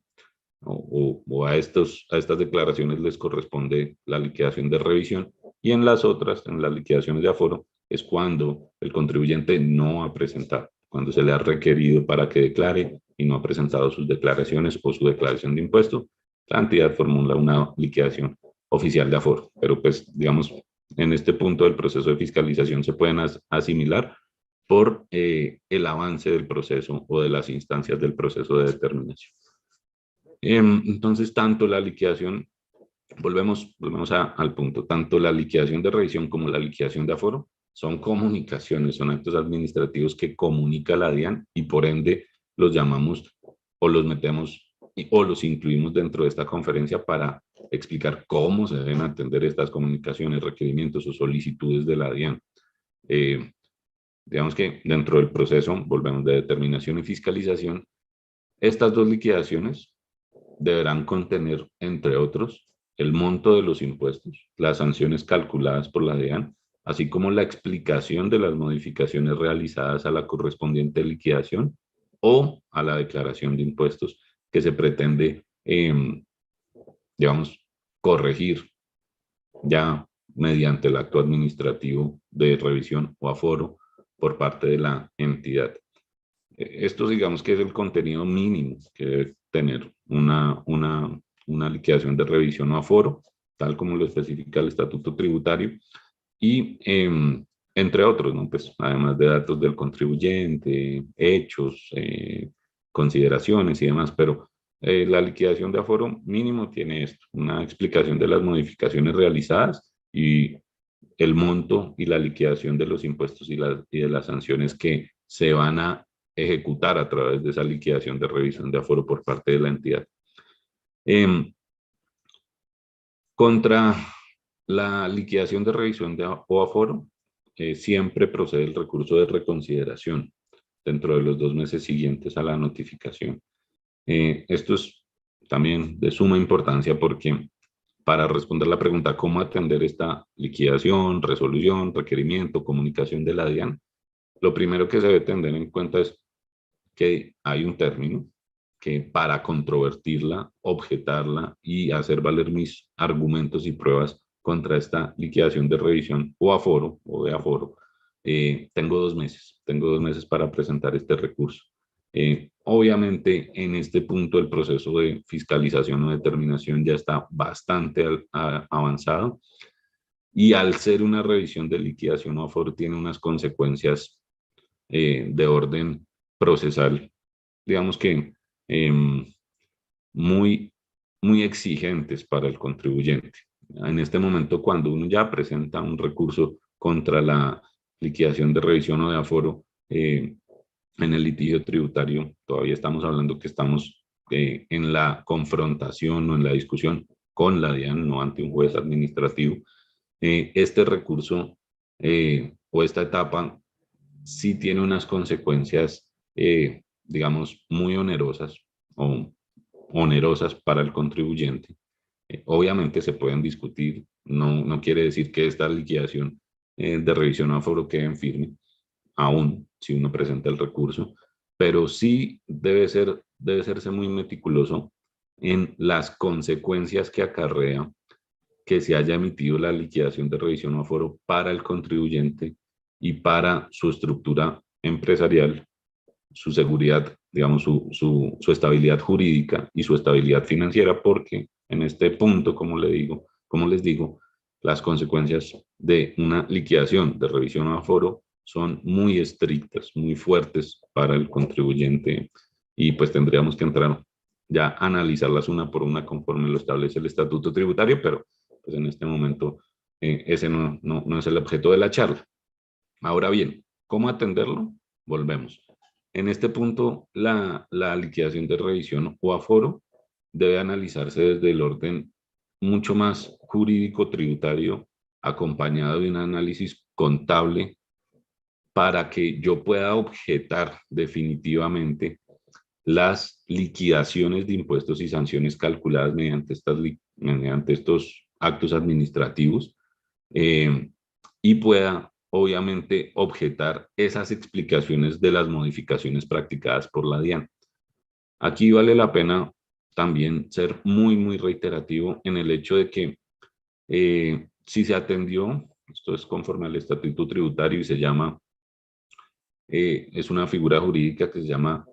o a estas declaraciones les corresponde la liquidación de revisión, y en las otras, en las liquidaciones de aforo, es cuando el contribuyente no ha presentado, cuando se le ha requerido para que declare y no ha presentado sus declaraciones o su declaración de impuesto, la entidad formula una liquidación oficial de aforo. Pero pues, digamos, en este punto del proceso de fiscalización se pueden asimilar por el avance del proceso o de las instancias del proceso de determinación. Entonces, tanto la liquidación, volvemos al punto, tanto la liquidación de revisión como la liquidación de aforo son comunicaciones, son actos administrativos que comunica la DIAN y por ende los llamamos o los metemos o los incluimos dentro de esta conferencia para explicar cómo se deben atender estas comunicaciones, requerimientos o solicitudes de la DIAN. Digamos que dentro del proceso, volvemos, de determinación y fiscalización, estas dos liquidaciones deberán contener, entre otros, el monto de los impuestos, las sanciones calculadas por la DIAN, así como la explicación de las modificaciones realizadas a la correspondiente liquidación o a la declaración de impuestos que se pretende, digamos, corregir ya mediante el acto administrativo de revisión o aforo por parte de la entidad. Esto, digamos, que es el contenido mínimo que debe tener una liquidación de revisión o aforo, tal como lo especifica el Estatuto Tributario, y entre otros, ¿no? Pues, además de datos del contribuyente, hechos, consideraciones y demás, pero la liquidación de aforo mínimo tiene esto, una explicación de las modificaciones realizadas y el monto y la liquidación de los impuestos y de las sanciones que se van a ejecutar a través de esa liquidación de revisión de aforo por parte de la entidad. Contra la liquidación de revisión o aforo, siempre procede el recurso de reconsideración dentro de los 2 meses siguientes a la notificación. Esto es también de suma importancia porque para responder la pregunta cómo atender esta liquidación, resolución, requerimiento, comunicación de la DIAN, lo primero que se debe tener en cuenta es que hay un término que para controvertirla, objetarla y hacer valer mis argumentos y pruebas contra esta liquidación de revisión o aforo o de aforo, tengo 2 meses. Tengo 2 meses para presentar este recurso. Obviamente, en este punto el proceso de fiscalización o determinación ya está bastante avanzado y al ser una revisión de liquidación o aforo tiene unas consecuencias de orden procesal, digamos que muy exigentes para el contribuyente. En este momento, cuando uno ya presenta un recurso contra la liquidación de revisión o de aforo, en el litigio tributario, todavía estamos hablando que estamos en la confrontación o en la discusión con la DIAN, no ante un juez administrativo. Este recurso o esta etapa sí tiene unas consecuencias, digamos, muy onerosas o onerosas para el contribuyente. Obviamente se pueden discutir, no quiere decir que esta liquidación de revisión o aforo quede en firme, aún si uno presenta el recurso, pero sí debe serse muy meticuloso en las consecuencias que acarrea que se haya emitido la liquidación de revisión o aforo para el contribuyente y para su estructura empresarial, su seguridad, digamos, su estabilidad jurídica y su estabilidad financiera, porque en este punto, como les digo, las consecuencias de una liquidación de revisión o aforo son muy estrictas, muy fuertes para el contribuyente y pues tendríamos que entrar ya a analizarlas una por una conforme lo establece el Estatuto Tributario, pero pues en este momento ese no es el objeto de la charla. Ahora bien, ¿cómo atenderlo? Volvemos. En este punto, la liquidación de revisión o aforo debe analizarse desde el orden mucho más jurídico tributario, acompañado de un análisis contable para que yo pueda objetar definitivamente las liquidaciones de impuestos y sanciones calculadas mediante estos actos administrativos y pueda obviamente objetar esas explicaciones de las modificaciones practicadas por la DIAN. Aquí vale la pena también ser muy reiterativo en el hecho de que si se atendió, esto es conforme al Estatuto Tributario y se llama, es una figura jurídica que se llama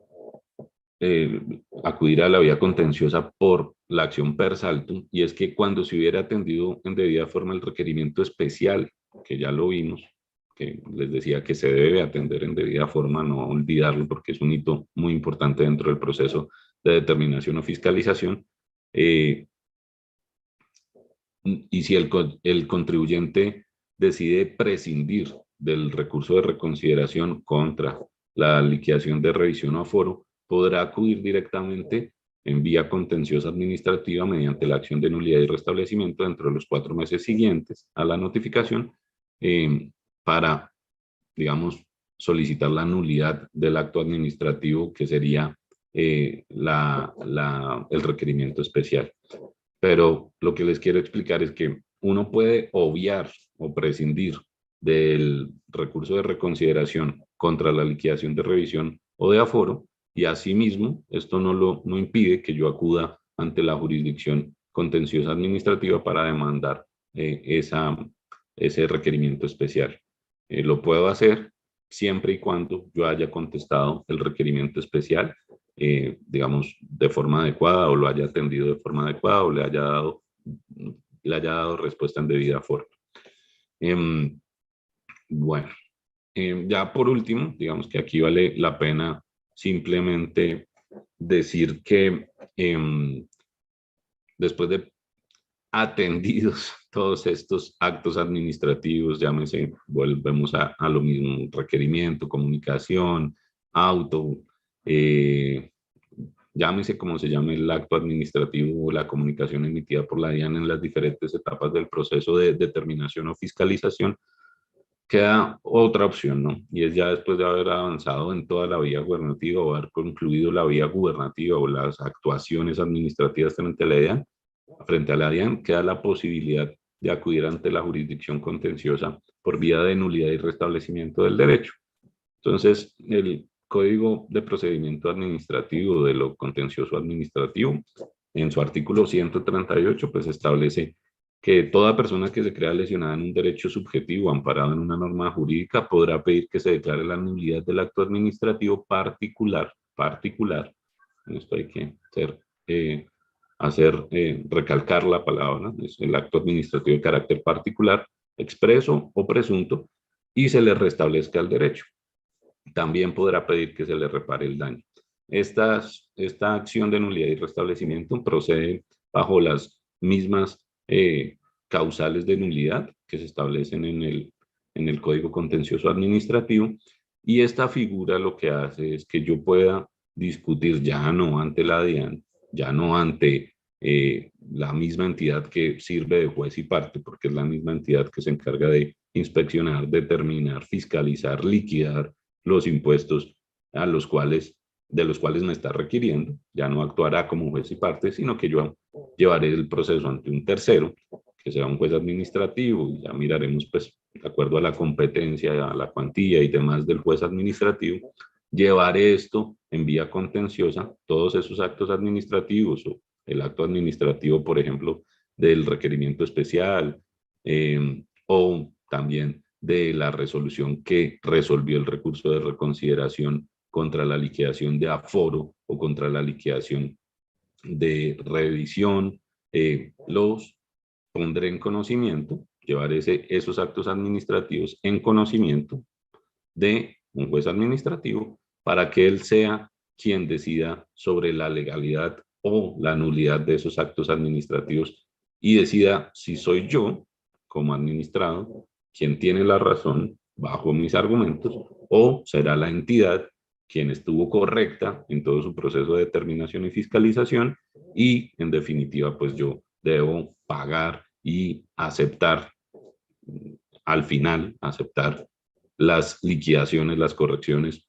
acudir a la vía contenciosa por la acción per saltum, y es que cuando se hubiera atendido en debida forma el requerimiento especial, que ya lo vimos, que les decía que se debe atender en debida forma, no olvidarlo porque es un hito muy importante dentro del proceso de determinación o fiscalización, y si el contribuyente decide prescindir del recurso de reconsideración contra la liquidación de revisión o aforo, podrá acudir directamente en vía contenciosa administrativa mediante la acción de nulidad y restablecimiento dentro de los 4 meses siguientes a la notificación para, digamos, solicitar la nulidad del acto administrativo, que sería el requerimiento especial. Pero lo que les quiero explicar es que uno puede obviar o prescindir del recurso de reconsideración contra la liquidación de revisión o de aforo, y asimismo esto no impide que yo acuda ante la jurisdicción contenciosa administrativa para demandar ese requerimiento especial. Lo puedo hacer siempre y cuando yo haya contestado el requerimiento especial, digamos, de forma adecuada, o lo haya atendido de forma adecuada, o le haya dado respuesta en debida forma. Bueno, ya por último, digamos que aquí vale la pena simplemente decir que después de atendidos todos estos actos administrativos, llámese, volvemos a lo mismo, requerimiento, comunicación, auto, llámese como se llame el acto administrativo o la comunicación emitida por la DIAN en las diferentes etapas del proceso de determinación o fiscalización, queda otra opción, ¿no? Y es ya después de haber avanzado en toda la vía gubernativa o haber concluido la vía gubernativa o las actuaciones administrativas frente a la DIAN, queda la posibilidad de acudir ante la jurisdicción contenciosa por vía de nulidad y restablecimiento del derecho. Entonces, el Código de Procedimiento Administrativo de lo Contencioso Administrativo, en su artículo 138, pues establece que toda persona que se crea lesionada en un derecho subjetivo amparado en una norma jurídica podrá pedir que se declare la nulidad del acto administrativo particular, en esto hay que recalcar la palabra, es el acto administrativo de carácter particular, expreso o presunto, y se le restablezca el derecho. También podrá pedir que se le repare el daño. Esta acción de nulidad y restablecimiento procede bajo las mismas causales de nulidad que se establecen en el Código Contencioso Administrativo, y esta figura lo que hace es que yo pueda discutir ya no ante la DIAN, ya no ante la misma entidad que sirve de juez y parte, porque es la misma entidad que se encarga de inspeccionar, determinar, fiscalizar, liquidar los impuestos de los cuales me está requiriendo. Ya no actuará como juez y parte, sino que yo llevaré el proceso ante un tercero, que será un juez administrativo, y ya miraremos, pues, de acuerdo a la competencia, a la cuantía y demás del juez administrativo, llevaré esto en vía contenciosa, todos esos actos administrativos, o el acto administrativo, por ejemplo, del requerimiento especial, o también de la resolución que resolvió el recurso de reconsideración contra la liquidación de aforo o contra la liquidación de revisión, los pondré en conocimiento, llevaré esos actos administrativos en conocimiento de un juez administrativo para que él sea quien decida sobre la legalidad o la nulidad de esos actos administrativos, y decida si soy yo, como administrado, quien tiene la razón bajo mis argumentos, o será la entidad quien estuvo correcta en todo su proceso de determinación y fiscalización, y en definitiva, pues yo debo pagar y aceptar, al final, aceptar las liquidaciones, las correcciones,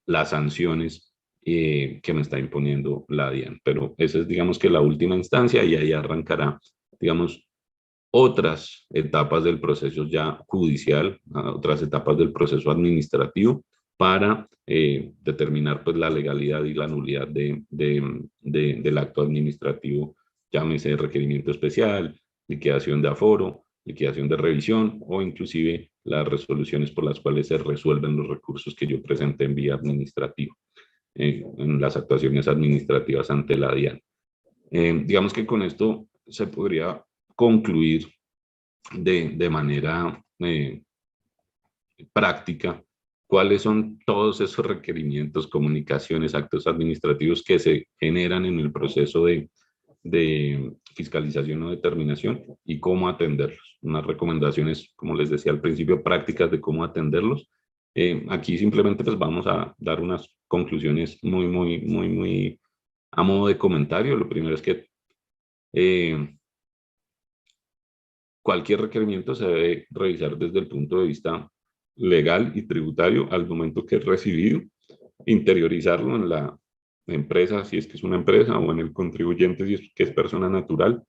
las sanciones que me está imponiendo la DIAN. Pero esa es, digamos, que la última instancia, y ahí arrancará, digamos, otras etapas del proceso ya judicial, otras etapas del proceso administrativo, para determinar, pues, la legalidad y la nulidad del acto administrativo, llámese requerimiento especial, liquidación de aforo, liquidación de revisión, o inclusive las resoluciones por las cuales se resuelven los recursos que yo presenté en vía administrativa, en las actuaciones administrativas ante la DIAN. Digamos que con esto se podría concluir de manera práctica cuáles son todos esos requerimientos, comunicaciones, actos administrativos que se generan en el proceso de fiscalización o determinación, y cómo atenderlos. Unas recomendaciones, como les decía al principio, prácticas de cómo atenderlos. Aquí simplemente, pues, vamos a dar unas conclusiones muy A modo de comentario, lo primero es que cualquier requerimiento se debe revisar desde el punto de vista legal y tributario al momento que es recibido, interiorizarlo en la empresa, si es que es una empresa, o en el contribuyente, si es que es persona natural.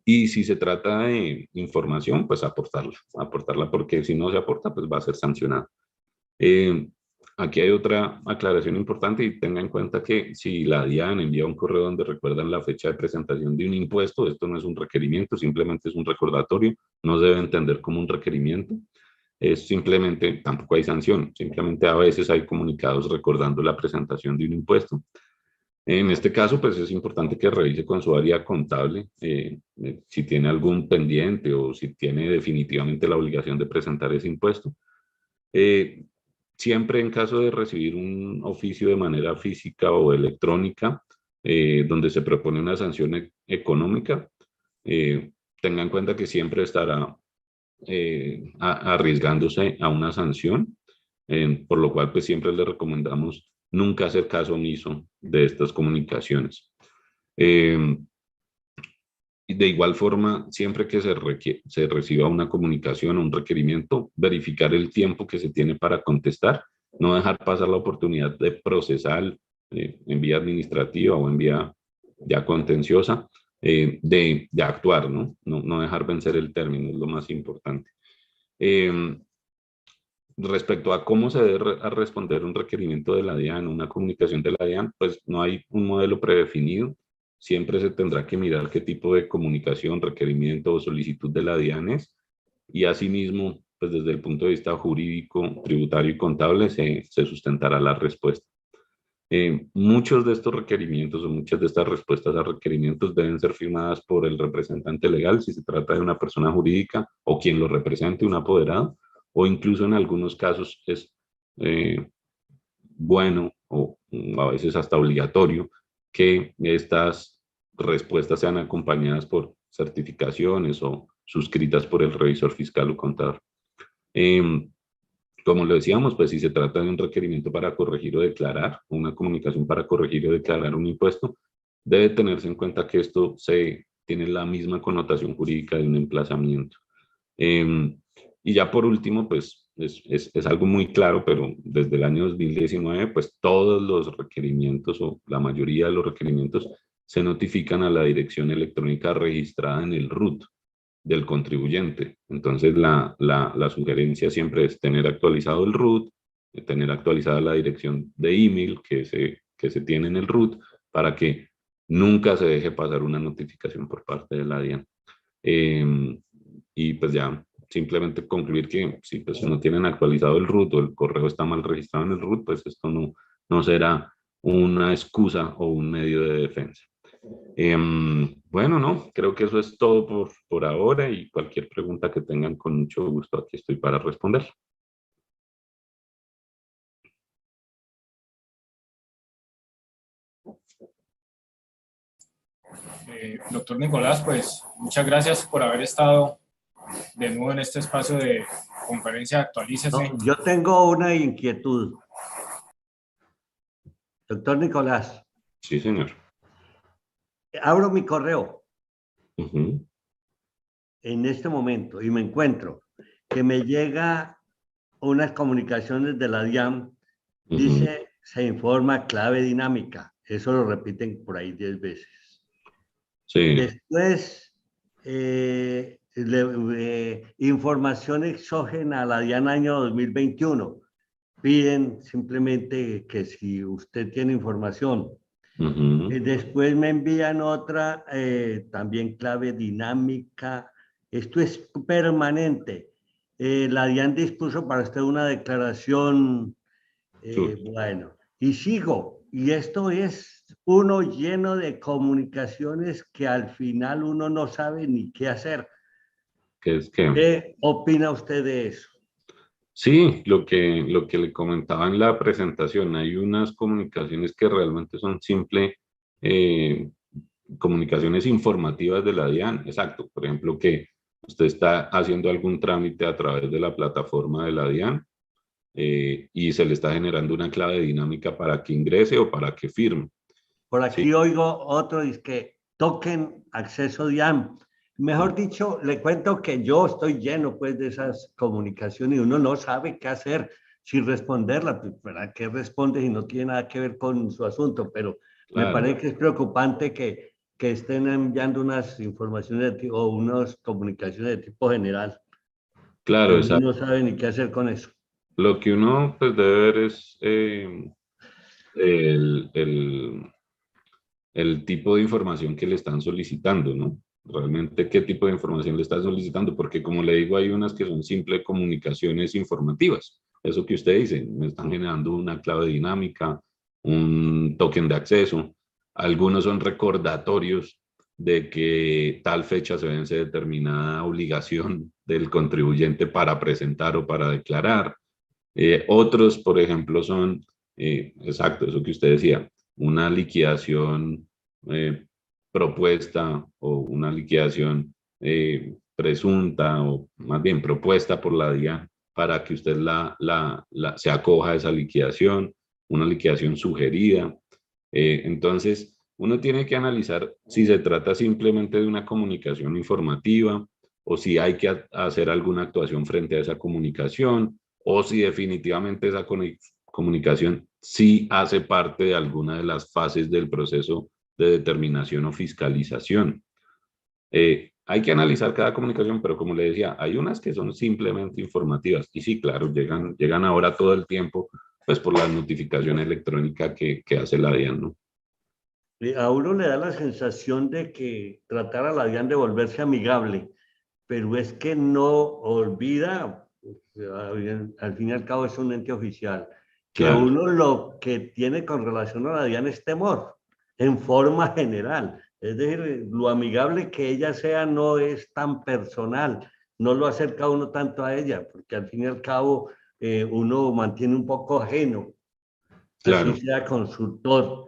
Y si se trata de información, pues aportarla, porque si no se aporta, pues va a ser sancionado. Aquí hay otra aclaración importante y tenga en cuenta que si la DIAN envía un correo donde recuerdan la fecha de presentación de un impuesto, esto no es un requerimiento, simplemente es un recordatorio, no se debe entender como un requerimiento, es simplemente, tampoco hay sanción, simplemente a veces hay comunicados recordando la presentación de un impuesto. En este caso, pues es importante que revise con su área contable si tiene algún pendiente o si tiene definitivamente la obligación de presentar ese impuesto. Siempre en caso de recibir un oficio de manera física o electrónica, donde se propone una sanción económica, tenga en cuenta que siempre estará arriesgándose a una sanción, por lo cual pues siempre le recomendamos nunca hacer caso omiso de estas comunicaciones. De igual forma, siempre que se reciba una comunicación o un requerimiento, verificar el tiempo que se tiene para contestar, no dejar pasar la oportunidad de procesar en vía administrativa o en vía ya contenciosa, de actuar, ¿no? No dejar vencer el término, es lo más importante. Respecto a cómo se debe responder un requerimiento de la DIAN, una comunicación de la DIAN, pues no hay un modelo predefinido. Siempre se tendrá que mirar qué tipo de comunicación, requerimiento o solicitud de la DIAN es. Y asimismo, pues desde el punto de vista jurídico, tributario y contable, se sustentará la respuesta. Muchos de estos requerimientos o muchas de estas respuestas a requerimientos deben ser firmadas por el representante legal si se trata de una persona jurídica o quien lo represente, un apoderado, o incluso en algunos casos es bueno o a veces hasta obligatorio que estas respuestas sean acompañadas por certificaciones o suscritas por el revisor fiscal o contador. Como lo decíamos, pues si se trata de un requerimiento para corregir o declarar, una comunicación para corregir o declarar un impuesto, debe tenerse en cuenta que esto tiene la misma connotación jurídica de un emplazamiento. Y ya por último, pues es algo muy claro, pero desde el año 2019, pues todos los requerimientos o la mayoría de los requerimientos se notifican a la dirección electrónica registrada en el RUT del contribuyente. Entonces la sugerencia siempre es tener actualizado el RUT, tener actualizada la dirección de email que se tiene en el RUT para que nunca se deje pasar una notificación por parte de la DIAN. Y pues ya simplemente concluir que si pues no tienen actualizado el RUT o el correo está mal registrado en el RUT, pues esto no será una excusa o un medio de defensa. Bueno, no, creo que eso es todo por ahora y cualquier pregunta que tengan con mucho gusto aquí estoy para responder. Doctor Nicolás, pues muchas gracias por haber estado de nuevo en este espacio de conferencia Actualícese. No, yo tengo una inquietud. Doctor Nicolás. Sí, señor. Abro mi correo en este momento y me encuentro que me llega unas comunicaciones de la DIAN, dice, se informa clave dinámica. Eso lo repiten por ahí 10 veces. Sí. Después, información exógena a la DIAN año 2021. Piden simplemente que si usted tiene información. Después me envían otra, también clave dinámica. Esto es permanente. La DIAN dispuso para usted una declaración. Bueno, y sigo. Y esto es uno lleno de comunicaciones que al final uno no sabe ni qué hacer. ¿Qué opina usted de eso? Sí, lo que le comentaba en la presentación, hay unas comunicaciones que realmente son simples comunicaciones informativas de la DIAN, exacto, por ejemplo, que usted está haciendo algún trámite a través de la plataforma de la DIAN y se le está generando una clave dinámica para que ingrese o para que firme. Por aquí Sí. oigo otro, dice que token acceso DIAN. Mejor dicho, le cuento que yo estoy lleno pues de esas comunicaciones y uno no sabe qué hacer, si responderla, pues, ¿verdad? ¿Qué responde si no tiene nada que ver con su asunto? Pero me Claro, parece que es preocupante que estén enviando unas informaciones o unas comunicaciones de tipo general, que claro, uno exacto. no sabe ni qué hacer con eso. Lo que uno pues debe ver es el, el, el tipo de información que le están solicitando, ¿no? Realmente qué tipo de información le están solicitando, porque como le digo, hay unas que son simples comunicaciones informativas. Eso que usted dice, me están generando una clave dinámica, un token de acceso. Algunos son recordatorios de que tal fecha se vence determinada obligación del contribuyente para presentar o para declarar. Otros, por ejemplo, son, exacto, eso que usted decía, una liquidación propuesta o una liquidación presunta o más bien propuesta por la DIAN para que usted se acoja a esa liquidación, una liquidación sugerida. Entonces, uno tiene que analizar si se trata simplemente de una comunicación informativa o si hay que hacer alguna actuación frente a esa comunicación o si definitivamente esa comunicación sí hace parte de alguna de las fases del proceso de determinación o fiscalización. Hay que analizar cada comunicación, pero como le decía, hay unas que son simplemente informativas. Y sí, claro, llegan ahora todo el tiempo, pues por la notificación electrónica que hace la DIAN, ¿no? A uno le da la sensación de que tratar a la DIAN de volverse amigable, pero es que no olvida, al fin y al cabo es un ente oficial, que Claro, uno lo que tiene con relación a la DIAN es temor, en forma general. Es decir, lo amigable que ella sea no es tan personal, no lo acerca a uno tanto a ella, porque al fin y al cabo uno mantiene un poco ajeno, así claro. sea consultor,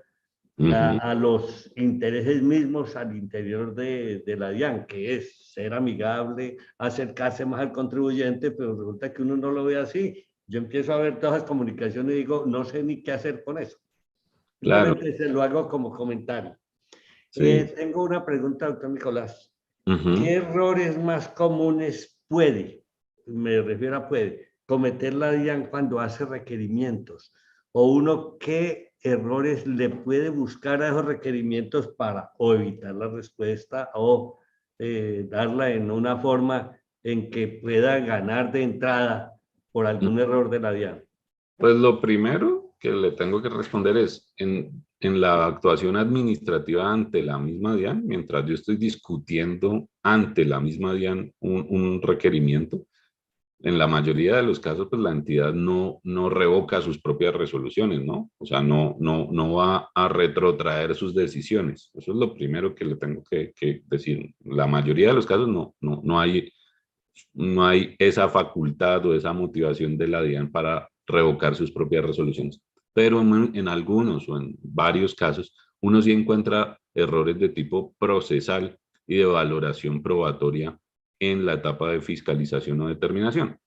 Ujú. a los intereses mismos al interior de la DIAN, que es ser amigable, acercarse más al contribuyente, pero resulta que uno no lo ve así. Yo empiezo a ver todas las comunicaciones y digo, no sé ni qué hacer con eso. Claro, Simplemente se lo hago como comentario. sí. Tengo una pregunta, doctor Nicolás. Ujú. ¿Qué errores más comunes me refiero a puede, cometer la DIAN cuando hace requerimientos? O uno, ¿qué errores le puede buscar a esos requerimientos para o evitar la respuesta o darla en una forma en que pueda ganar de entrada por algún error de la DIAN? Pues lo primero que le tengo que responder es, en la actuación administrativa ante la misma DIAN, mientras yo estoy discutiendo ante la misma DIAN un requerimiento, en la mayoría de los casos, pues la entidad no revoca sus propias resoluciones, ¿no? O sea, no va a retrotraer sus decisiones. Eso es lo primero que le tengo que decir. La mayoría de los casos no hay esa facultad o esa motivación de la DIAN para revocar sus propias resoluciones. Pero en algunos o en varios casos, uno sí encuentra errores de tipo procesal y de valoración probatoria en la etapa de fiscalización o determinación.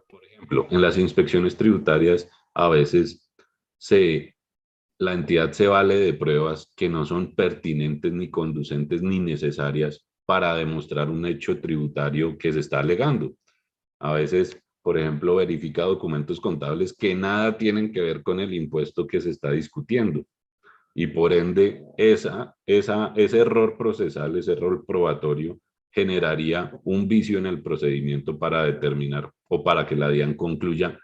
Por ejemplo, en las inspecciones tributarias, a veces la entidad se vale de pruebas que no son pertinentes ni conducentes ni necesarias para demostrar un hecho tributario que se está alegando. A veces, por ejemplo, verifica documentos contables que nada tienen que ver con el impuesto que se está discutiendo. Y por ende, ese error procesal, ese error probatorio, generaría un vicio en el procedimiento para determinar o para que la DIAN concluya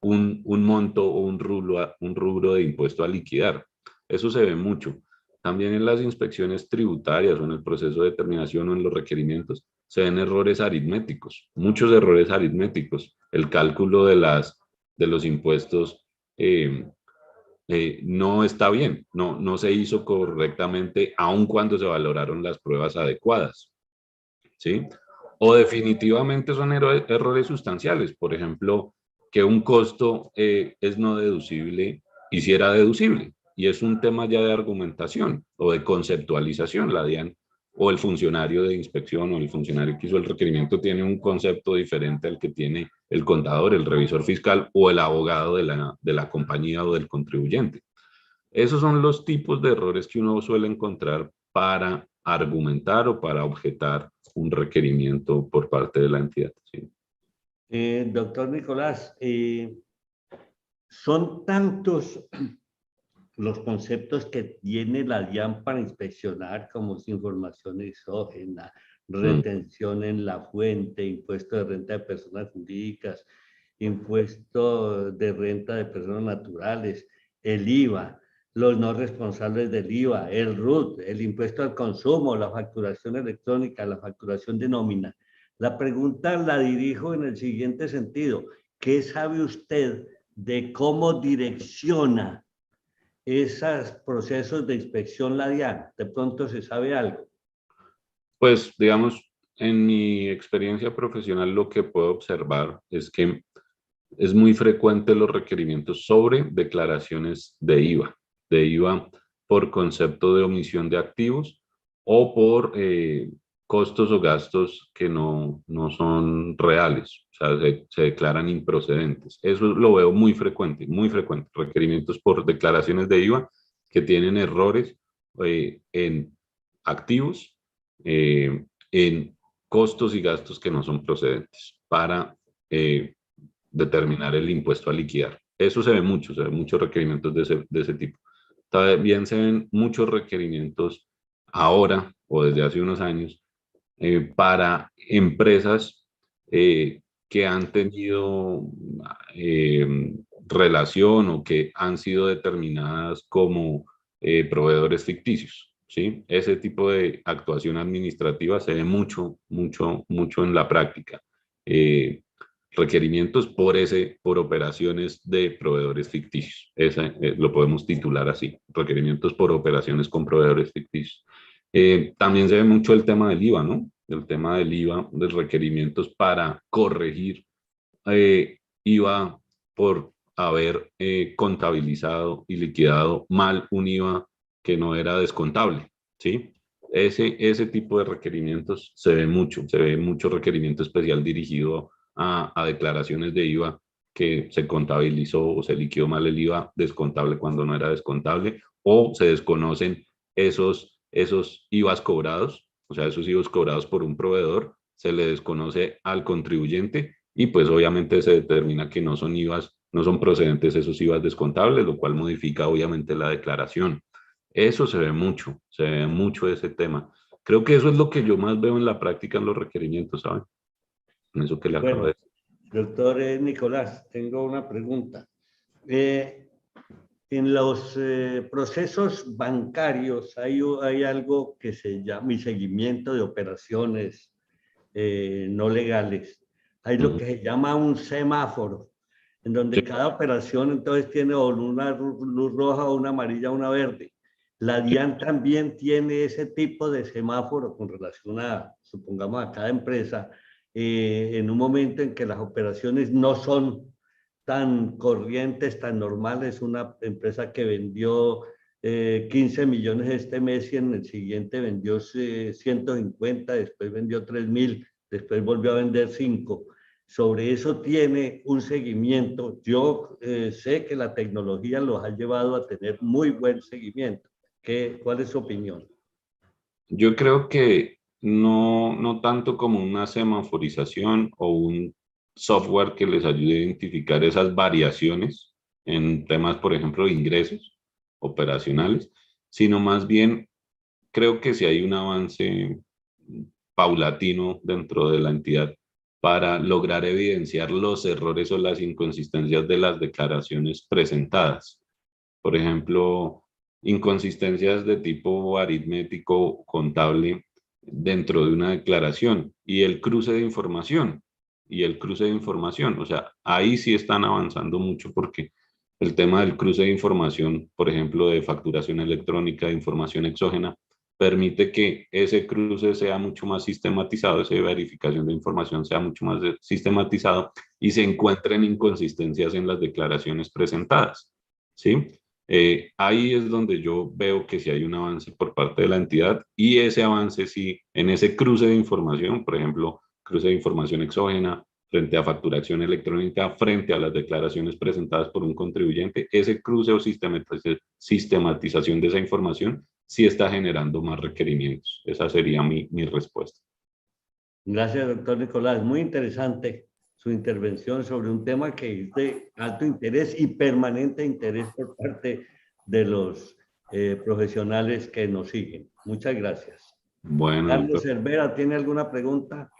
un monto o un rubro de impuesto a liquidar. Eso se ve mucho. También en las inspecciones tributarias o en el proceso de determinación o en los requerimientos se ven errores aritméticos, muchos errores aritméticos. El cálculo de los impuestos no está bien, no se hizo correctamente, aun cuando se valoraron las pruebas adecuadas, ¿sí? O definitivamente son errores sustanciales, por ejemplo, que un costo es no deducible y si era deducible, y es un tema ya de argumentación o de conceptualización, la DIAN o el funcionario de inspección o el funcionario que hizo el requerimiento tiene un concepto diferente al que tiene el contador, el revisor fiscal o el abogado de la compañía o del contribuyente. Esos son los tipos de errores que uno suele encontrar para argumentar o para objetar un requerimiento por parte de la entidad. ¿Sí? Doctor Nicolás, son tantos los conceptos que tiene la DIAN para inspeccionar, como es información exógena, retención en la fuente, impuesto de renta de personas jurídicas, impuesto de renta de personas naturales, el IVA, los no responsables del IVA, el RUT, el impuesto al consumo, la facturación electrónica, la facturación de nómina. La pregunta la dirijo en el siguiente sentido. ¿Qué sabe usted de cómo direcciona esos procesos de inspección la DIAN? ¿De pronto se sabe algo? Pues, digamos, en mi experiencia profesional lo que puedo observar es que es muy frecuente los requerimientos sobre declaraciones de IVA por concepto de omisión de activos o por costos o gastos que no son reales, o sea, se declaran improcedentes. Eso lo veo muy frecuente, requerimientos por declaraciones de IVA que tienen errores en activos, en costos y gastos que no son procedentes para determinar el impuesto a liquidar. Eso se ve muchos requerimientos de ese tipo. También se ven muchos requerimientos ahora o desde hace unos años para empresas que han tenido relación o que han sido determinadas como proveedores ficticios. ¿Sí? Ese tipo de actuación administrativa se ve mucho en la práctica. Requerimientos por operaciones de proveedores ficticios. Lo podemos titular así, requerimientos por operaciones con proveedores ficticios. También se ve mucho el tema del IVA, ¿no? El tema del IVA, de requerimientos para corregir IVA por haber contabilizado y liquidado mal un IVA que no era descontable, ¿sí? Ese tipo de requerimientos se ve mucho requerimiento especial dirigido a declaraciones de IVA que se contabilizó o se liquidó mal el IVA descontable cuando no era descontable, o se desconocen esos IVAs cobrados, o sea, esos IVAs cobrados por un proveedor, se le desconoce al contribuyente y pues obviamente se determina que no son IVAs, no son procedentes esos IVAs descontables, lo cual modifica obviamente la declaración. Eso se ve mucho ese tema. Creo que eso es lo que yo más veo en la práctica en los requerimientos, ¿saben? En eso que le acabo de decir. Doctor Nicolás, tengo una pregunta. En los procesos bancarios hay algo que se llama mi seguimiento de operaciones no legales. Hay lo que se llama un semáforo, en donde cada operación entonces tiene o una luz roja, o una amarilla, o una verde. La DIAN también tiene ese tipo de semáforo con relación a, supongamos, a cada empresa, en un momento en que las operaciones no son tan corrientes, tan normales. Una empresa que vendió 15 millones este mes y en el siguiente vendió 150, después vendió 3.000, después volvió a vender 5. Sobre eso tiene un seguimiento. Yo sé que la tecnología los ha llevado a tener muy buen seguimiento. ¿Cuál es su opinión? Yo creo que no tanto como una semaforización o un software que les ayude a identificar esas variaciones en temas, por ejemplo, de ingresos operacionales, sino más bien creo que si hay un avance paulatino dentro de la entidad para lograr evidenciar los errores o las inconsistencias de las declaraciones presentadas. Por ejemplo, inconsistencias de tipo aritmético, contable dentro de una declaración y el cruce de información. O sea, ahí sí están avanzando mucho porque el tema del cruce de información, por ejemplo, de facturación electrónica, de información exógena, permite que ese cruce sea mucho más sistematizado, esa verificación de información sea mucho más sistematizado y se encuentren inconsistencias en las declaraciones presentadas, ¿sí? Ahí es donde yo veo que sí hay un avance por parte de la entidad y ese avance sí, en ese cruce de información, por ejemplo, cruce de información exógena frente a facturación electrónica, frente a las declaraciones presentadas por un contribuyente, ese cruce o sistematización de esa información sí está generando más requerimientos. Esa sería mi respuesta. Gracias, doctor Nicolás. Muy interesante su intervención sobre un tema que es de alto interés y permanente interés por parte de los profesionales que nos siguen. Muchas gracias. Bueno, Carlos doctor. Cervera, ¿tiene alguna pregunta?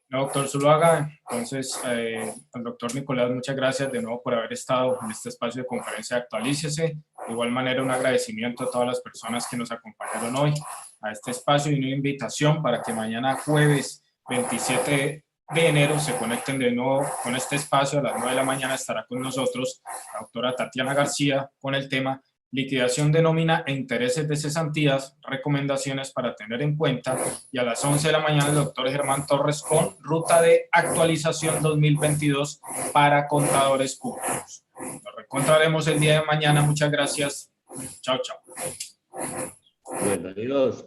No, doctor Zuluaga, entonces, al doctor Nicolás, muchas gracias de nuevo por haber estado en este espacio de conferencia Actualícese. De igual manera, un agradecimiento a todas las personas que nos acompañaron hoy a este espacio y una invitación para que mañana jueves 27 de enero se conecten de nuevo con este espacio. A las 9 de la mañana estará con nosotros la doctora Tatiana García con el tema liquidación de nómina e intereses de cesantías, recomendaciones para tener en cuenta, y a las 11 de la mañana el doctor Germán Torres con ruta de actualización 2022 para contadores públicos. Nos reencontraremos el día de mañana. Muchas gracias. Chao, chao. Bueno, adiós.